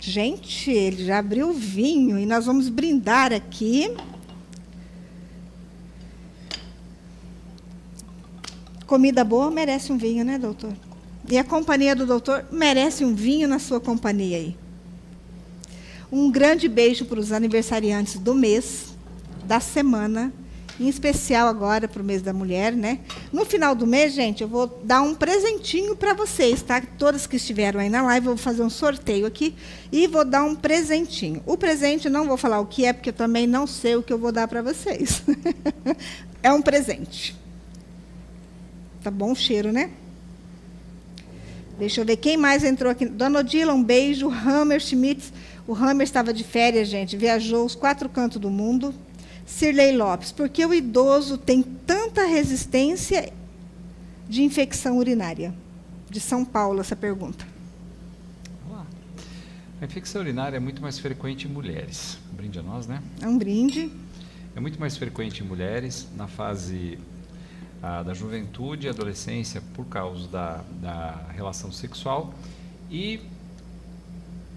gente, ele já abriu o vinho e nós vamos brindar aqui. Comida boa merece um vinho, né, doutor? E a companhia do doutor merece um vinho na sua companhia aí. Um grande beijo para os aniversariantes do mês, da semana, em especial agora para o mês da mulher, né? No final do mês, gente, eu vou dar um presentinho para vocês, tá? Todas que estiveram aí na live, eu vou fazer um sorteio aqui e vou dar um presentinho. O presente, não vou falar o que é, porque eu também não sei o que eu vou dar para vocês. É um presente. Tá bom o cheiro, né? Deixa eu ver quem mais entrou aqui. Dona Odila, um beijo. Hammer Schmitz. O Hammer estava de férias, gente. Viajou os 4 cantos do mundo. Cirlei Lopes. Por que o idoso tem tanta resistência de infecção urinária? De São Paulo, essa pergunta. Vamos lá. A infecção urinária é muito mais frequente em mulheres. Um brinde a nós, né? É um brinde. É muito mais frequente em mulheres na fase da juventude e adolescência por causa da relação sexual e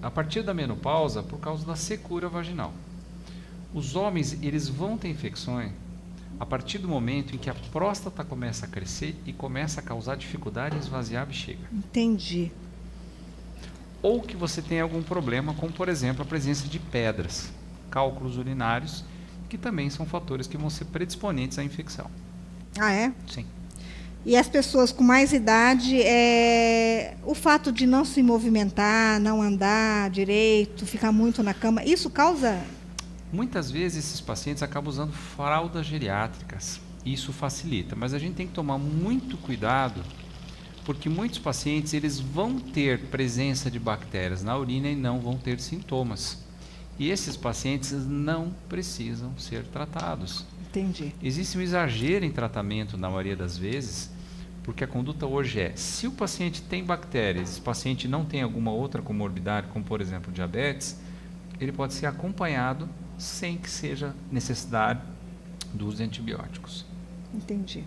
a partir da menopausa por causa da secura vaginal. Os homens, eles vão ter infecções a partir do momento em que a próstata começa a crescer e começa a causar dificuldade em esvaziar a bexiga. Entendi. Ou que você tem algum problema, como por exemplo a presença de pedras, cálculos urinários, que também são fatores que vão ser predisponentes à infecção. Ah, é? Sim. E as pessoas com mais idade, o fato de não se movimentar, não andar direito, ficar muito na cama, isso causa... Muitas vezes esses pacientes acabam usando fraldas geriátricas. Isso facilita, mas a gente tem que tomar muito cuidado, porque muitos pacientes eles vão ter presença de bactérias na urina e não vão ter sintomas. E esses pacientes não precisam ser tratados. Entendi. Existe um exagero em tratamento na maioria das vezes, porque a conduta hoje é, se o paciente tem bactérias, se o paciente não tem alguma outra comorbidade, como por exemplo diabetes, ele pode ser acompanhado sem que seja necessidade do uso de antibióticos. Entendi.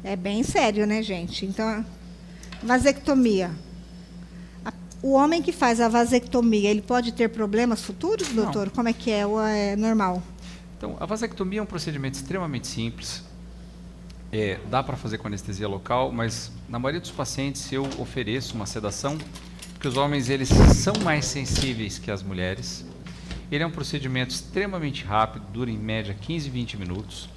É bem sério, né, gente? Então, vasectomia. O homem que faz a vasectomia, ele pode ter problemas futuros, doutor? Não. Como é que é? Ou é normal? Então, a vasectomia é um procedimento extremamente simples. Dá para fazer com anestesia local, mas na maioria dos pacientes eu ofereço uma sedação, porque os homens eles são mais sensíveis que as mulheres. Ele é um procedimento extremamente rápido, dura em média 15, 20 minutos.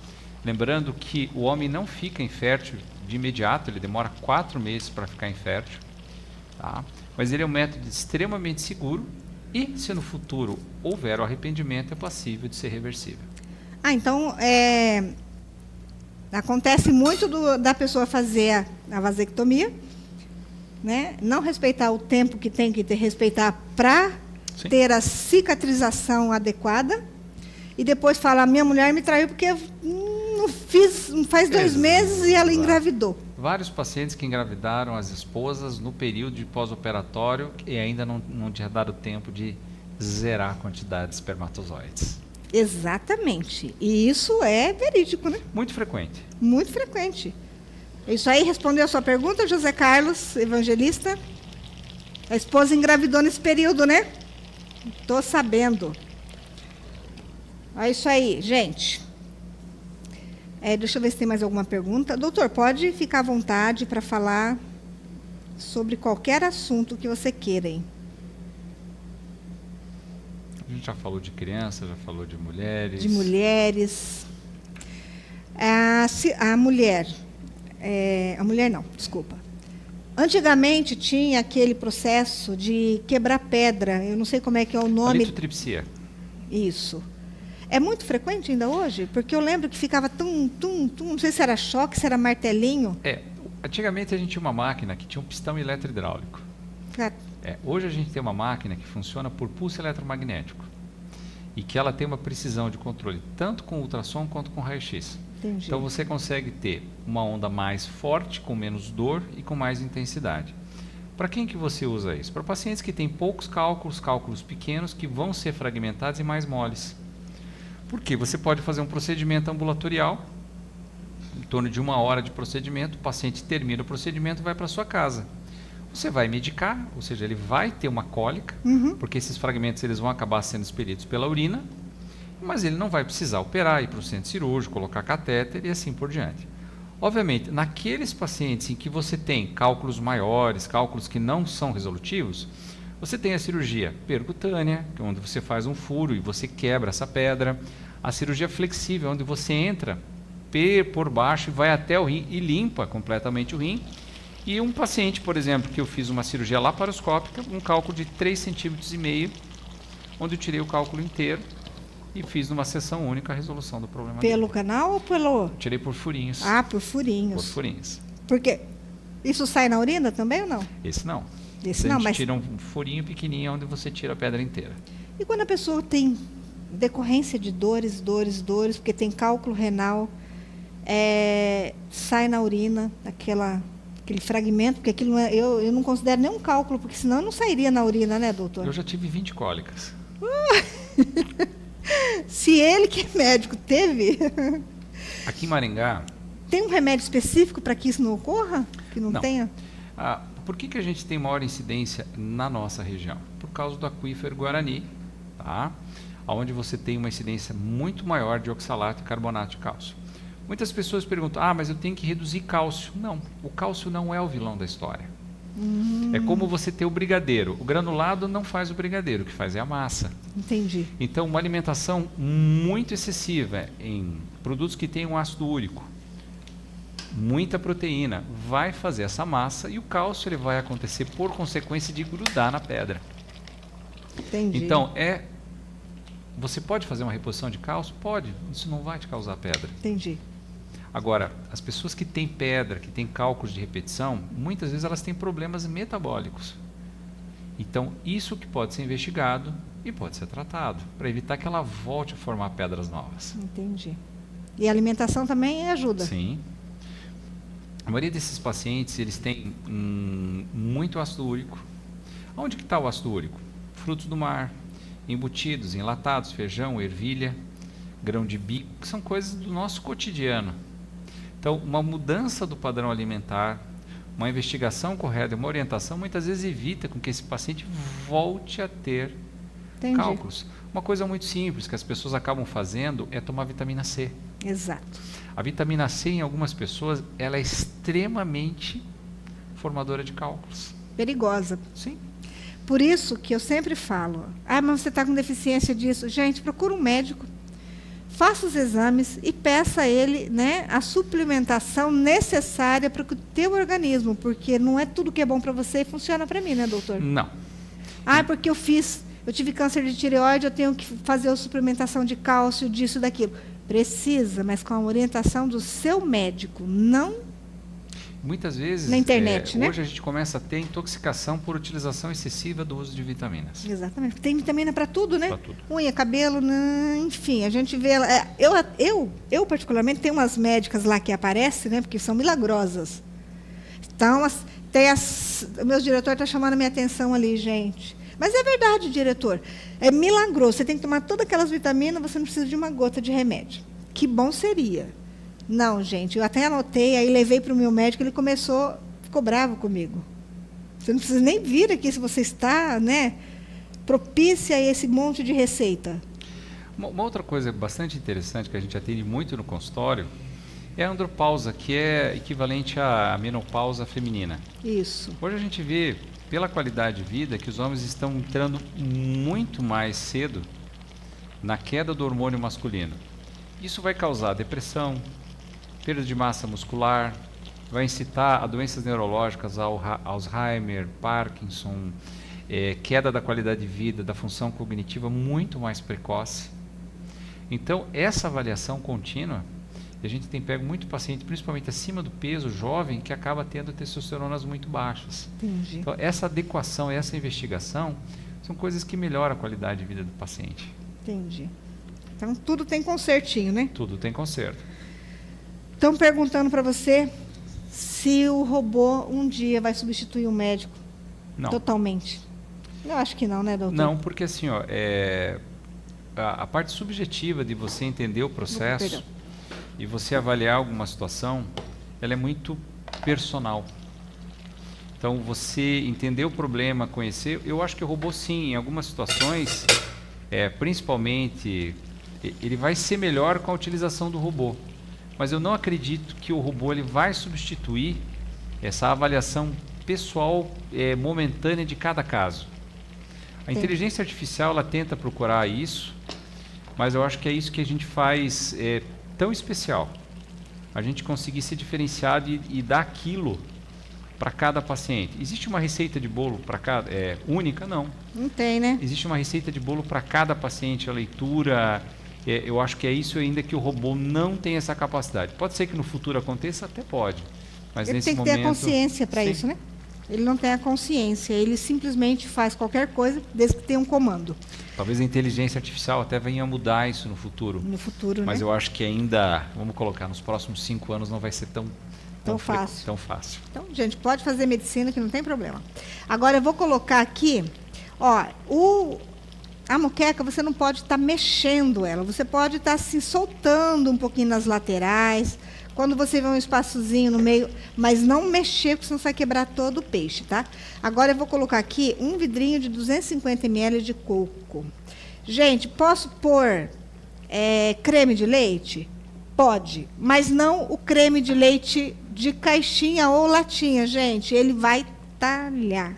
Lembrando que o homem não fica infértil de imediato, ele demora 4 meses para ficar infértil. Tá? Mas ele é um método extremamente seguro e, se no futuro houver o arrependimento, é passível de ser reversível. Então, acontece muito da pessoa fazer a vasectomia, né? Não respeitar o tempo que tem que respeitar para ter a cicatrização adequada, e depois falar, minha mulher me traiu porque faz 2 meses e ela engravidou. Vários pacientes que engravidaram as esposas no período de pós-operatório e ainda não tinha dado tempo de zerar a quantidade de espermatozoides. Exatamente. E isso é verídico, né? Muito frequente. Muito frequente. Isso aí respondeu a sua pergunta, José Carlos, evangelista? A esposa engravidou nesse período, né? Estou sabendo. É isso aí, gente. Deixa eu ver se tem mais alguma pergunta. Doutor, pode ficar à vontade para falar sobre qualquer assunto que você queira, hein? A gente já falou de criança, já falou de mulheres. De mulheres. A mulher... a mulher não, desculpa. Antigamente tinha aquele processo de quebrar pedra. Eu não sei como é que é o nome. Litotripsia. Isso. É muito frequente ainda hoje? Porque eu lembro que ficava não sei se era choque, se era martelinho. Antigamente a gente tinha uma máquina que tinha um pistão eletrohidráulico. Hoje a gente tem uma máquina que funciona por pulso eletromagnético e que ela tem uma precisão de controle tanto com ultrassom quanto com raio-x. Entendi. Então você consegue ter uma onda mais forte, com menos dor e com mais intensidade. Para quem que você usa isso? Para pacientes que têm poucos cálculos pequenos que vão ser fragmentados e mais moles. Porque você pode fazer um procedimento ambulatorial, em torno de 1 hora de procedimento, o paciente termina o procedimento e vai para sua casa. Você vai medicar, ou seja, ele vai ter uma cólica, porque esses fragmentos eles vão acabar sendo expelidos pela urina, mas ele não vai precisar operar, ir para o centro cirúrgico, colocar catéter e assim por diante. Obviamente, naqueles pacientes em que você tem cálculos maiores, cálculos que não são resolutivos, você tem a cirurgia percutânea, que é onde você faz um furo e você quebra essa pedra. A cirurgia flexível, onde você entra por baixo e vai até o rim e limpa completamente o rim. E um paciente, por exemplo, que eu fiz uma cirurgia laparoscópica, um cálculo de 3,5 cm, onde eu tirei o cálculo inteiro e fiz numa sessão única a resolução do problema Pelo dele. canal ou pelo... Tirei por furinhos. Ah, por furinhos. Por furinhos. Porque isso sai na urina também ou não? Esse não. Esse a não, gente mas... tira um furinho pequenininho onde você tira a pedra inteira. E quando a pessoa tem decorrência de dores, porque tem cálculo renal, sai na urina aquele fragmento, porque aquilo não é, eu não considero nenhum cálculo, porque senão não sairia na urina, né, doutor? Eu já tive 20 cólicas. Se ele, que é médico, teve... Aqui em Maringá... Tem um remédio específico para que isso não ocorra? Que não tenha? Por que a gente tem maior incidência na nossa região? Por causa do aquífero Guarani, tá? Onde você tem uma incidência muito maior de oxalato e carbonato de cálcio. Muitas pessoas perguntam, mas eu tenho que reduzir cálcio. Não, o cálcio não é o vilão da história. É como você ter o brigadeiro. O granulado não faz o brigadeiro, o que faz é a massa. Entendi. Então, uma alimentação muito excessiva em produtos que têm um ácido úrico, muita proteína, vai fazer essa massa e o cálcio ele vai acontecer por consequência de grudar na pedra. Entendi. Então, você pode fazer uma reposição de cálcio? Pode, isso não vai te causar pedra. Entendi. Agora, as pessoas que têm pedra, que têm cálculos de repetição, muitas vezes elas têm problemas metabólicos. Então, isso que pode ser investigado e pode ser tratado, para evitar que ela volte a formar pedras novas. Entendi. E a alimentação também ajuda? Sim. A maioria desses pacientes, eles têm muito ácido úrico. Onde que está o ácido úrico? Frutos do mar, embutidos, enlatados, feijão, ervilha, grão de bico, que são coisas do nosso cotidiano. Então, uma mudança do padrão alimentar, uma investigação correta, uma orientação, muitas vezes evita com que esse paciente volte a ter cálculos. Uma coisa muito simples que as pessoas acabam fazendo é tomar vitamina C. Exato. A vitamina C, em algumas pessoas, ela é extremamente formadora de cálculos. Perigosa. Sim. Por isso que eu sempre falo, mas você está com deficiência disso. Gente, procura um médico, faça os exames e peça a ele, né, a suplementação necessária para o teu organismo, porque não é tudo que é bom para você e funciona para mim, né, doutor? Não. Porque eu tive câncer de tireoide, eu tenho que fazer a suplementação de cálcio, disso, daquilo. Precisa, mas com a orientação do seu médico, não muitas vezes, na internet, né? Hoje a gente começa a ter intoxicação por utilização excessiva do uso de vitaminas. Exatamente, porque tem vitamina para tudo, né? Para tudo. Unha, cabelo, enfim, a gente vê... Eu particularmente, tenho umas médicas lá que aparecem, né? Porque são milagrosas. Então, meus diretores estão chamando a minha atenção ali, gente. Mas é verdade, diretor. É milagroso. Você tem que tomar todas aquelas vitaminas, você não precisa de uma gota de remédio. Que bom seria. Não, gente, eu até anotei, aí levei para o meu médico, ele ficou bravo comigo. Você não precisa nem vir aqui se você está, né, propícia a esse monte de receita. Uma outra coisa bastante interessante que a gente atende muito no consultório é a andropausa, que é equivalente à menopausa feminina. Isso. Hoje a gente vê, pela qualidade de vida, que os homens estão entrando muito mais cedo na queda do hormônio masculino. Isso vai causar depressão, perda de massa muscular, vai incitar a doenças neurológicas, Alzheimer, Parkinson, queda da qualidade de vida, da função cognitiva muito mais precoce. Então, essa avaliação contínua, a gente tem pego muito paciente, principalmente acima do peso, jovem, que acaba tendo testosteronas muito baixas. Entendi. Então, essa adequação, essa investigação, são coisas que melhoram a qualidade de vida do paciente. Entendi. Então, tudo tem consertinho, né? Tudo tem conserto. Estão perguntando para você se o robô um dia vai substituir o médico. Não. Totalmente. Eu acho que não, né, doutor? Não, porque assim, a parte subjetiva de você entender o processo e você avaliar alguma situação, ela é muito personal. Então, você entender o problema, conhecer, eu acho que o robô sim, em algumas situações, principalmente, ele vai ser melhor com a utilização do robô. mas eu não acredito que o robô ele vai substituir essa avaliação pessoal momentânea de cada caso. A inteligência artificial ela tenta procurar isso, mas eu acho que é isso que a gente faz tão especial. A gente conseguir ser diferenciado e dar aquilo para cada paciente. Existe uma receita de bolo para cada única? Não. Não tem, né? Existe uma receita de bolo para cada paciente, a leitura. Eu acho que é isso ainda que o robô não tem essa capacidade. Pode ser que no futuro aconteça, até pode. Mas ele nesse tem que momento, ter a consciência para isso, né? Ele não tem a consciência, ele simplesmente faz qualquer coisa desde que tenha um comando. Talvez a inteligência artificial até venha a mudar isso no futuro. No futuro, mas né? eu acho que ainda, vamos colocar, nos próximos 5 anos não vai ser tão fácil. Então, gente, pode fazer medicina que não tem problema. Agora eu vou colocar aqui, ó, a moqueca você não pode estar mexendo ela, você pode estar assim soltando um pouquinho nas laterais, quando você vê um espaçozinho no meio, mas não mexer, porque senão você vai quebrar todo o peixe, tá? Agora eu vou colocar aqui um vidrinho de 250 ml de coco. Gente, posso pôr creme de leite? Pode, mas não o creme de leite de caixinha ou latinha, gente. Ele vai talhar.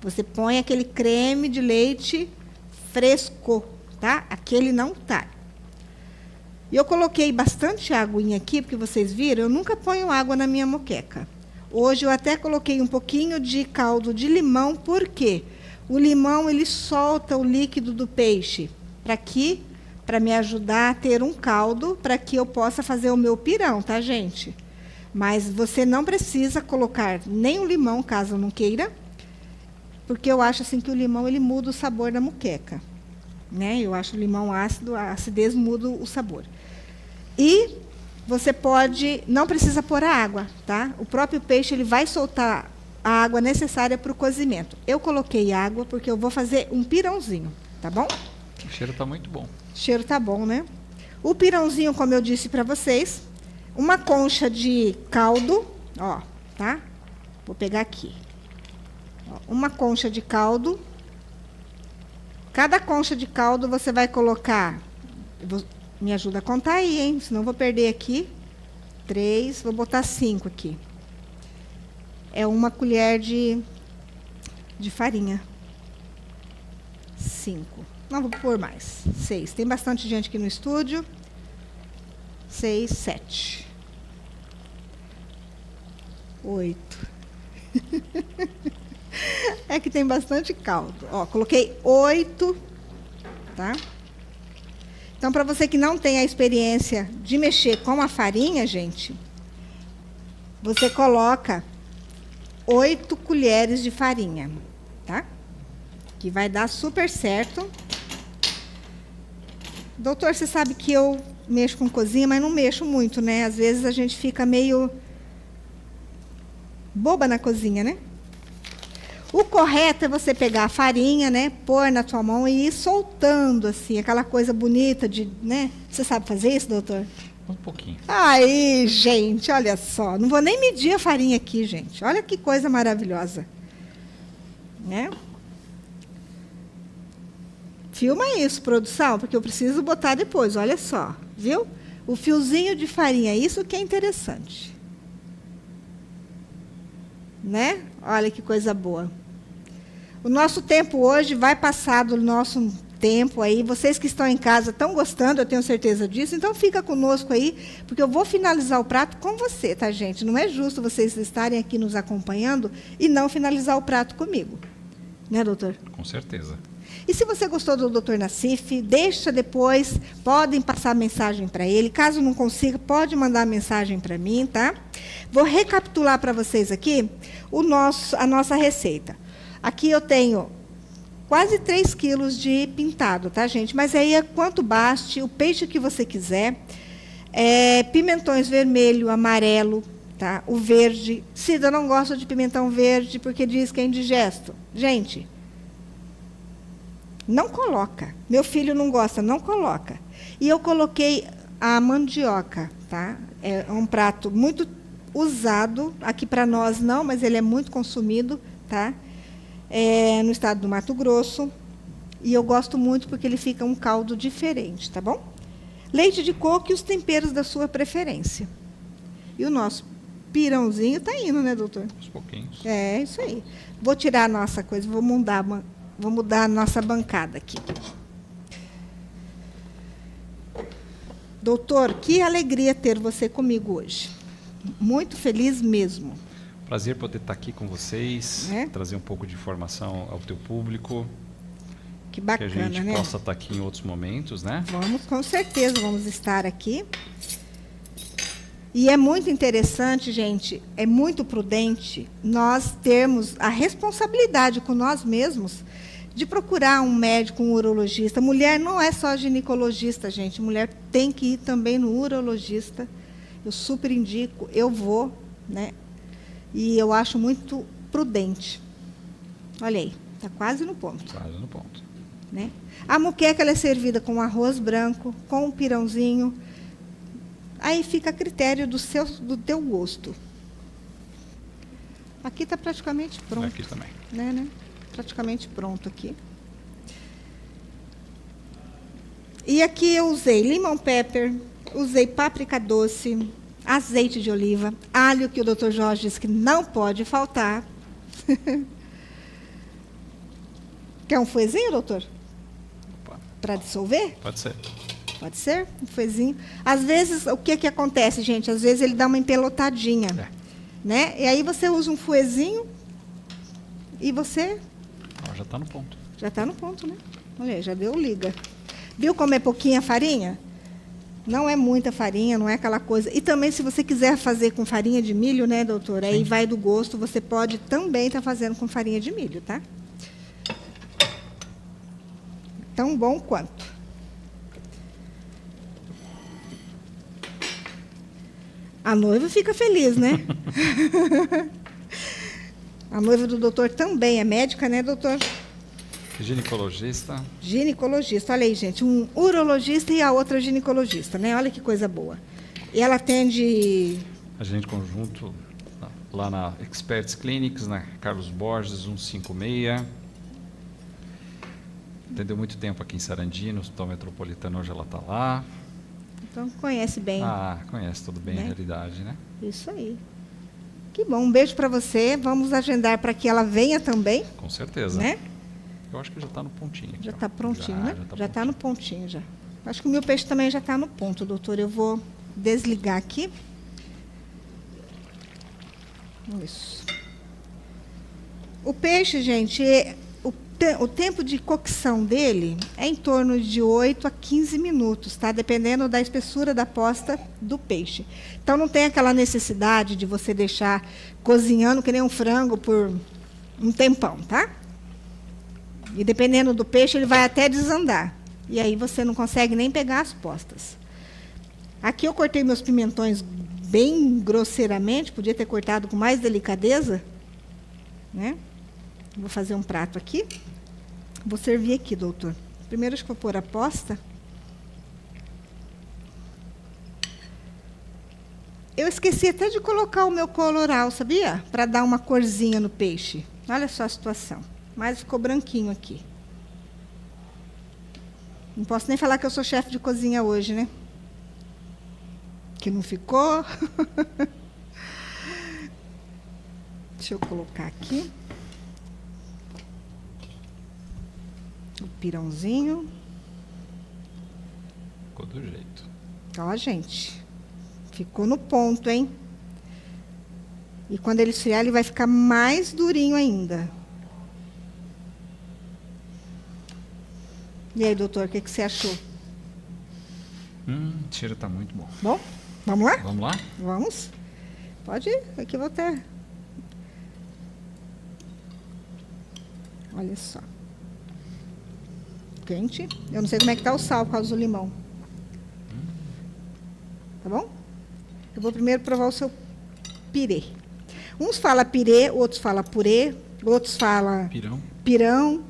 Você põe aquele creme de leite fresco, tá? Aquele não talha. E eu coloquei bastante aguinha aqui, porque vocês viram, eu nunca ponho água na minha moqueca. Hoje eu até coloquei um pouquinho de caldo de limão, por quê? O limão, ele solta o líquido do peixe. Para me ajudar a ter um caldo, para que eu possa fazer o meu pirão, tá, gente? Mas você não precisa colocar nem o limão, caso não queira, porque eu acho assim que o limão, ele muda o sabor da moqueca. Né? Eu acho o limão ácido, a acidez muda o sabor. E você não precisa pôr a água, tá? O próprio peixe ele vai soltar a água necessária para o cozimento. Eu coloquei água porque eu vou fazer um pirãozinho, tá bom? O cheiro está muito bom. O cheiro tá bom, né? O pirãozinho, como eu disse para vocês, uma concha de caldo, ó, tá? Vou pegar aqui. Ó, uma concha de caldo. Cada concha de caldo você vai colocar, me ajuda a contar aí, hein? Senão eu vou perder aqui. 3, vou botar 5 aqui. É uma colher de farinha. 5. Não, vou pôr mais. 6. Tem bastante gente aqui no estúdio. 6, 7. 8. É que tem bastante caldo. Ó, coloquei 8, tá? Então, para você que não tem a experiência de mexer com a farinha, gente, você coloca 8 colheres de farinha, tá? Que vai dar super certo. Doutor, você sabe que eu mexo com cozinha, mas não mexo muito, né? Às vezes a gente fica meio boba na cozinha, né? O correto é você pegar a farinha, né, pôr na tua mão e ir soltando, assim, aquela coisa bonita de, né? Você sabe fazer isso, doutor? Um pouquinho. Aí, gente, olha só. Não vou nem medir a farinha aqui, gente. Olha que coisa maravilhosa. Né? Filma isso, produção, porque eu preciso botar depois, olha só. Viu? O fiozinho de farinha, isso que é interessante. Né? Olha que coisa boa. O nosso tempo hoje vai passar do nosso tempo aí. Vocês que estão em casa estão gostando, eu tenho certeza disso. Então, fica conosco aí, porque eu vou finalizar o prato com você, tá, gente? Não é justo vocês estarem aqui nos acompanhando e não finalizar o prato comigo. Né, doutor? Com certeza. E se você gostou do Dr. Nassif, deixa depois, podem passar mensagem para ele. Caso não consiga, pode mandar mensagem para mim, tá? Vou recapitular para vocês aqui a nossa receita. Aqui eu tenho quase 3 quilos de pintado, tá, gente? Mas aí é quanto baste, o peixe que você quiser. Pimentões vermelho, amarelo, tá? O verde. Cida, eu não gosto de pimentão verde porque diz que é indigesto. Gente, não coloca. Meu filho não gosta, não coloca. E eu coloquei a mandioca, tá? É um prato muito usado, aqui para nós não, mas ele é muito consumido, tá? No estado do Mato Grosso. E eu gosto muito porque ele fica um caldo diferente, tá bom? Leite de coco e os temperos da sua preferência, E o nosso pirãozinho está indo, né, doutor? Aos pouquinhos. É, isso aí. Vou tirar a nossa coisa, vou mudar a nossa bancada aqui. Doutor, que alegria ter você comigo hoje. Muito feliz mesmo. Prazer poder estar aqui com vocês, trazer um pouco de informação ao teu público. Que bacana, que a gente né? possa estar aqui em outros momentos, né? Vamos, com certeza, vamos estar aqui. E é muito interessante, gente, é muito prudente nós termos a responsabilidade com nós mesmos de procurar um médico, um urologista. Mulher não é só ginecologista, gente. Mulher tem que ir também no urologista. Eu super indico, eu vou, né? E eu acho muito prudente. Olha aí, está quase no ponto. Quase no ponto. Né? A moqueca ela é servida com arroz branco, com um pirãozinho. Aí fica a critério do teu gosto. Aqui está praticamente pronto. Aqui também. Né? Praticamente pronto aqui. E aqui eu usei lemon pepper, usei páprica doce, azeite de oliva, alho, que o Dr. Jorge disse que não pode faltar. Quer um fouezinho, doutor? Para dissolver? Pode ser. Pode ser? Um fouezinho. Às vezes, o que acontece, gente? Às vezes ele dá uma empelotadinha. Né? E aí você usa um fouezinho e você... já está no ponto. Já está no ponto, né? Olha aí, já deu liga. Viu como é pouquinha farinha? Não é muita farinha, não é aquela coisa. E também, se você quiser fazer com farinha de milho, né, doutora? Aí vai do gosto, você pode também estar fazendo com farinha de milho, tá? Tão bom quanto. A noiva fica feliz, né? A noiva do doutor também é médica, né, doutor? Ginecologista. Ginecologista, olha aí, gente. Um urologista e a outra ginecologista, né? Olha que coisa boa. E ela atende... A gente conjunto lá na Experts Clinics, na Carlos Borges, 156. Atendeu muito tempo aqui em Sarandi, no Hospital Metropolitano, hoje ela está lá. Então, conhece bem. Conhece tudo bem, né? A realidade, né? Isso aí. Que bom, um beijo para você. Vamos agendar para que ela venha também. Com certeza. Né? Eu acho que já está no pontinho. Aqui, já está prontinho, né? Já está prontinho. no pontinho, já. Acho que o meu peixe também já está no ponto, doutor. Eu vou desligar aqui. Isso. O peixe, gente, o tempo de cocção dele é em torno de 8 a 15 minutos, tá? Dependendo da espessura da posta do peixe. Então, não tem aquela necessidade de você deixar cozinhando que nem um frango por um tempão, tá? E dependendo do peixe, ele vai até desandar. E aí você não consegue nem pegar as postas. Aqui eu cortei meus pimentões bem grosseiramente, podia ter cortado com mais delicadeza, né? Vou fazer um prato aqui. Vou servir aqui, doutor. Primeiro, acho que vou pôr a posta. Eu esqueci até de colocar o meu coloral, sabia? Para dar uma corzinha no peixe. Olha só a situação. Mas ficou branquinho aqui. Não posso nem falar que eu sou chefe de cozinha hoje, né? Que não ficou. Deixa eu colocar aqui. O pirãozinho. Ficou do jeito. Ó, gente. Ficou no ponto, hein? E quando ele esfriar, ele vai ficar mais durinho ainda. E aí, doutor, o que você achou? O cheiro está muito bom. Bom, vamos lá? Vamos lá? Vamos. Pode ir, aqui eu vou até... Olha só. Quente. Eu não sei como é que está o sal por causa do limão. Tá bom? Eu vou primeiro provar o seu pirê. Uns falam pirê, outros falam purê, outros falam pirão.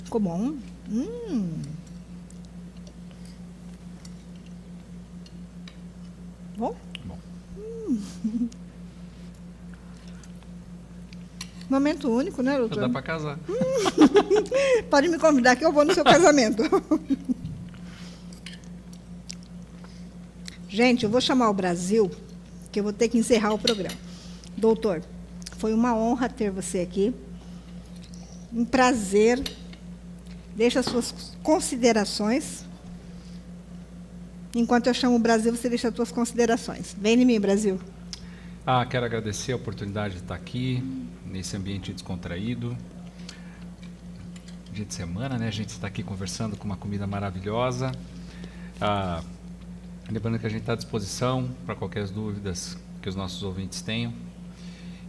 Ficou bom. Bom? Bom. Momento único, né, doutor? Já dá para casar. Pode me convidar que eu vou no seu casamento. Gente, eu vou chamar o Brasil, que eu vou ter que encerrar o programa. Doutor, foi uma honra ter você aqui. Um prazer. Deixa as suas considerações. Enquanto eu chamo o Brasil, você deixa as suas considerações. Vem em mim, Brasil. Quero agradecer a oportunidade de estar aqui, nesse ambiente descontraído. Dia de semana, né? A gente está aqui conversando com uma comida maravilhosa. Lembrando que a gente está à disposição para qualquer dúvidas que os nossos ouvintes tenham.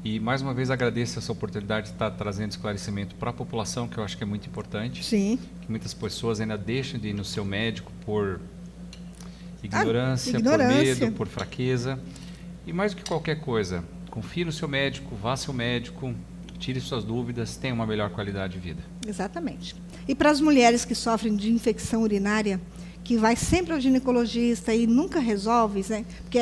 E, mais uma vez, agradeço essa oportunidade de estar trazendo esclarecimento para a população, que eu acho que é muito importante. Sim. Que muitas pessoas ainda deixam de ir no seu médico por ignorância, por medo, por fraqueza. E mais do que qualquer coisa, confie no seu médico, vá ao seu médico, tire suas dúvidas, tenha uma melhor qualidade de vida. Exatamente. E para as mulheres que sofrem de infecção urinária, que vai sempre ao ginecologista e nunca resolve, né? Porque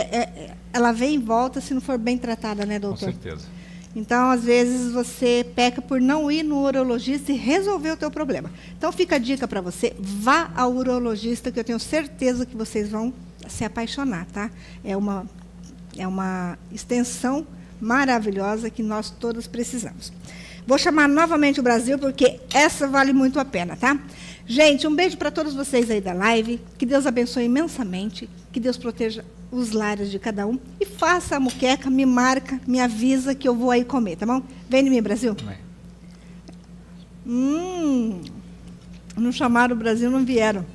ela vem e volta se não for bem tratada, né, doutor? Com certeza. Então, às vezes, você peca por não ir no urologista e resolver o teu problema. Então, fica a dica para você, vá ao urologista, que eu tenho certeza que vocês vão se apaixonar, tá? É uma extensão maravilhosa que nós todos precisamos. Vou chamar novamente o Brasil, porque essa vale muito a pena, tá? Gente, um beijo para todos vocês aí da live. Que Deus abençoe imensamente. Que Deus proteja os lares de cada um. E faça a muqueca, me marca, me avisa que eu vou aí comer, tá bom? Vem em mim, Brasil. Não chamaram o Brasil, não vieram.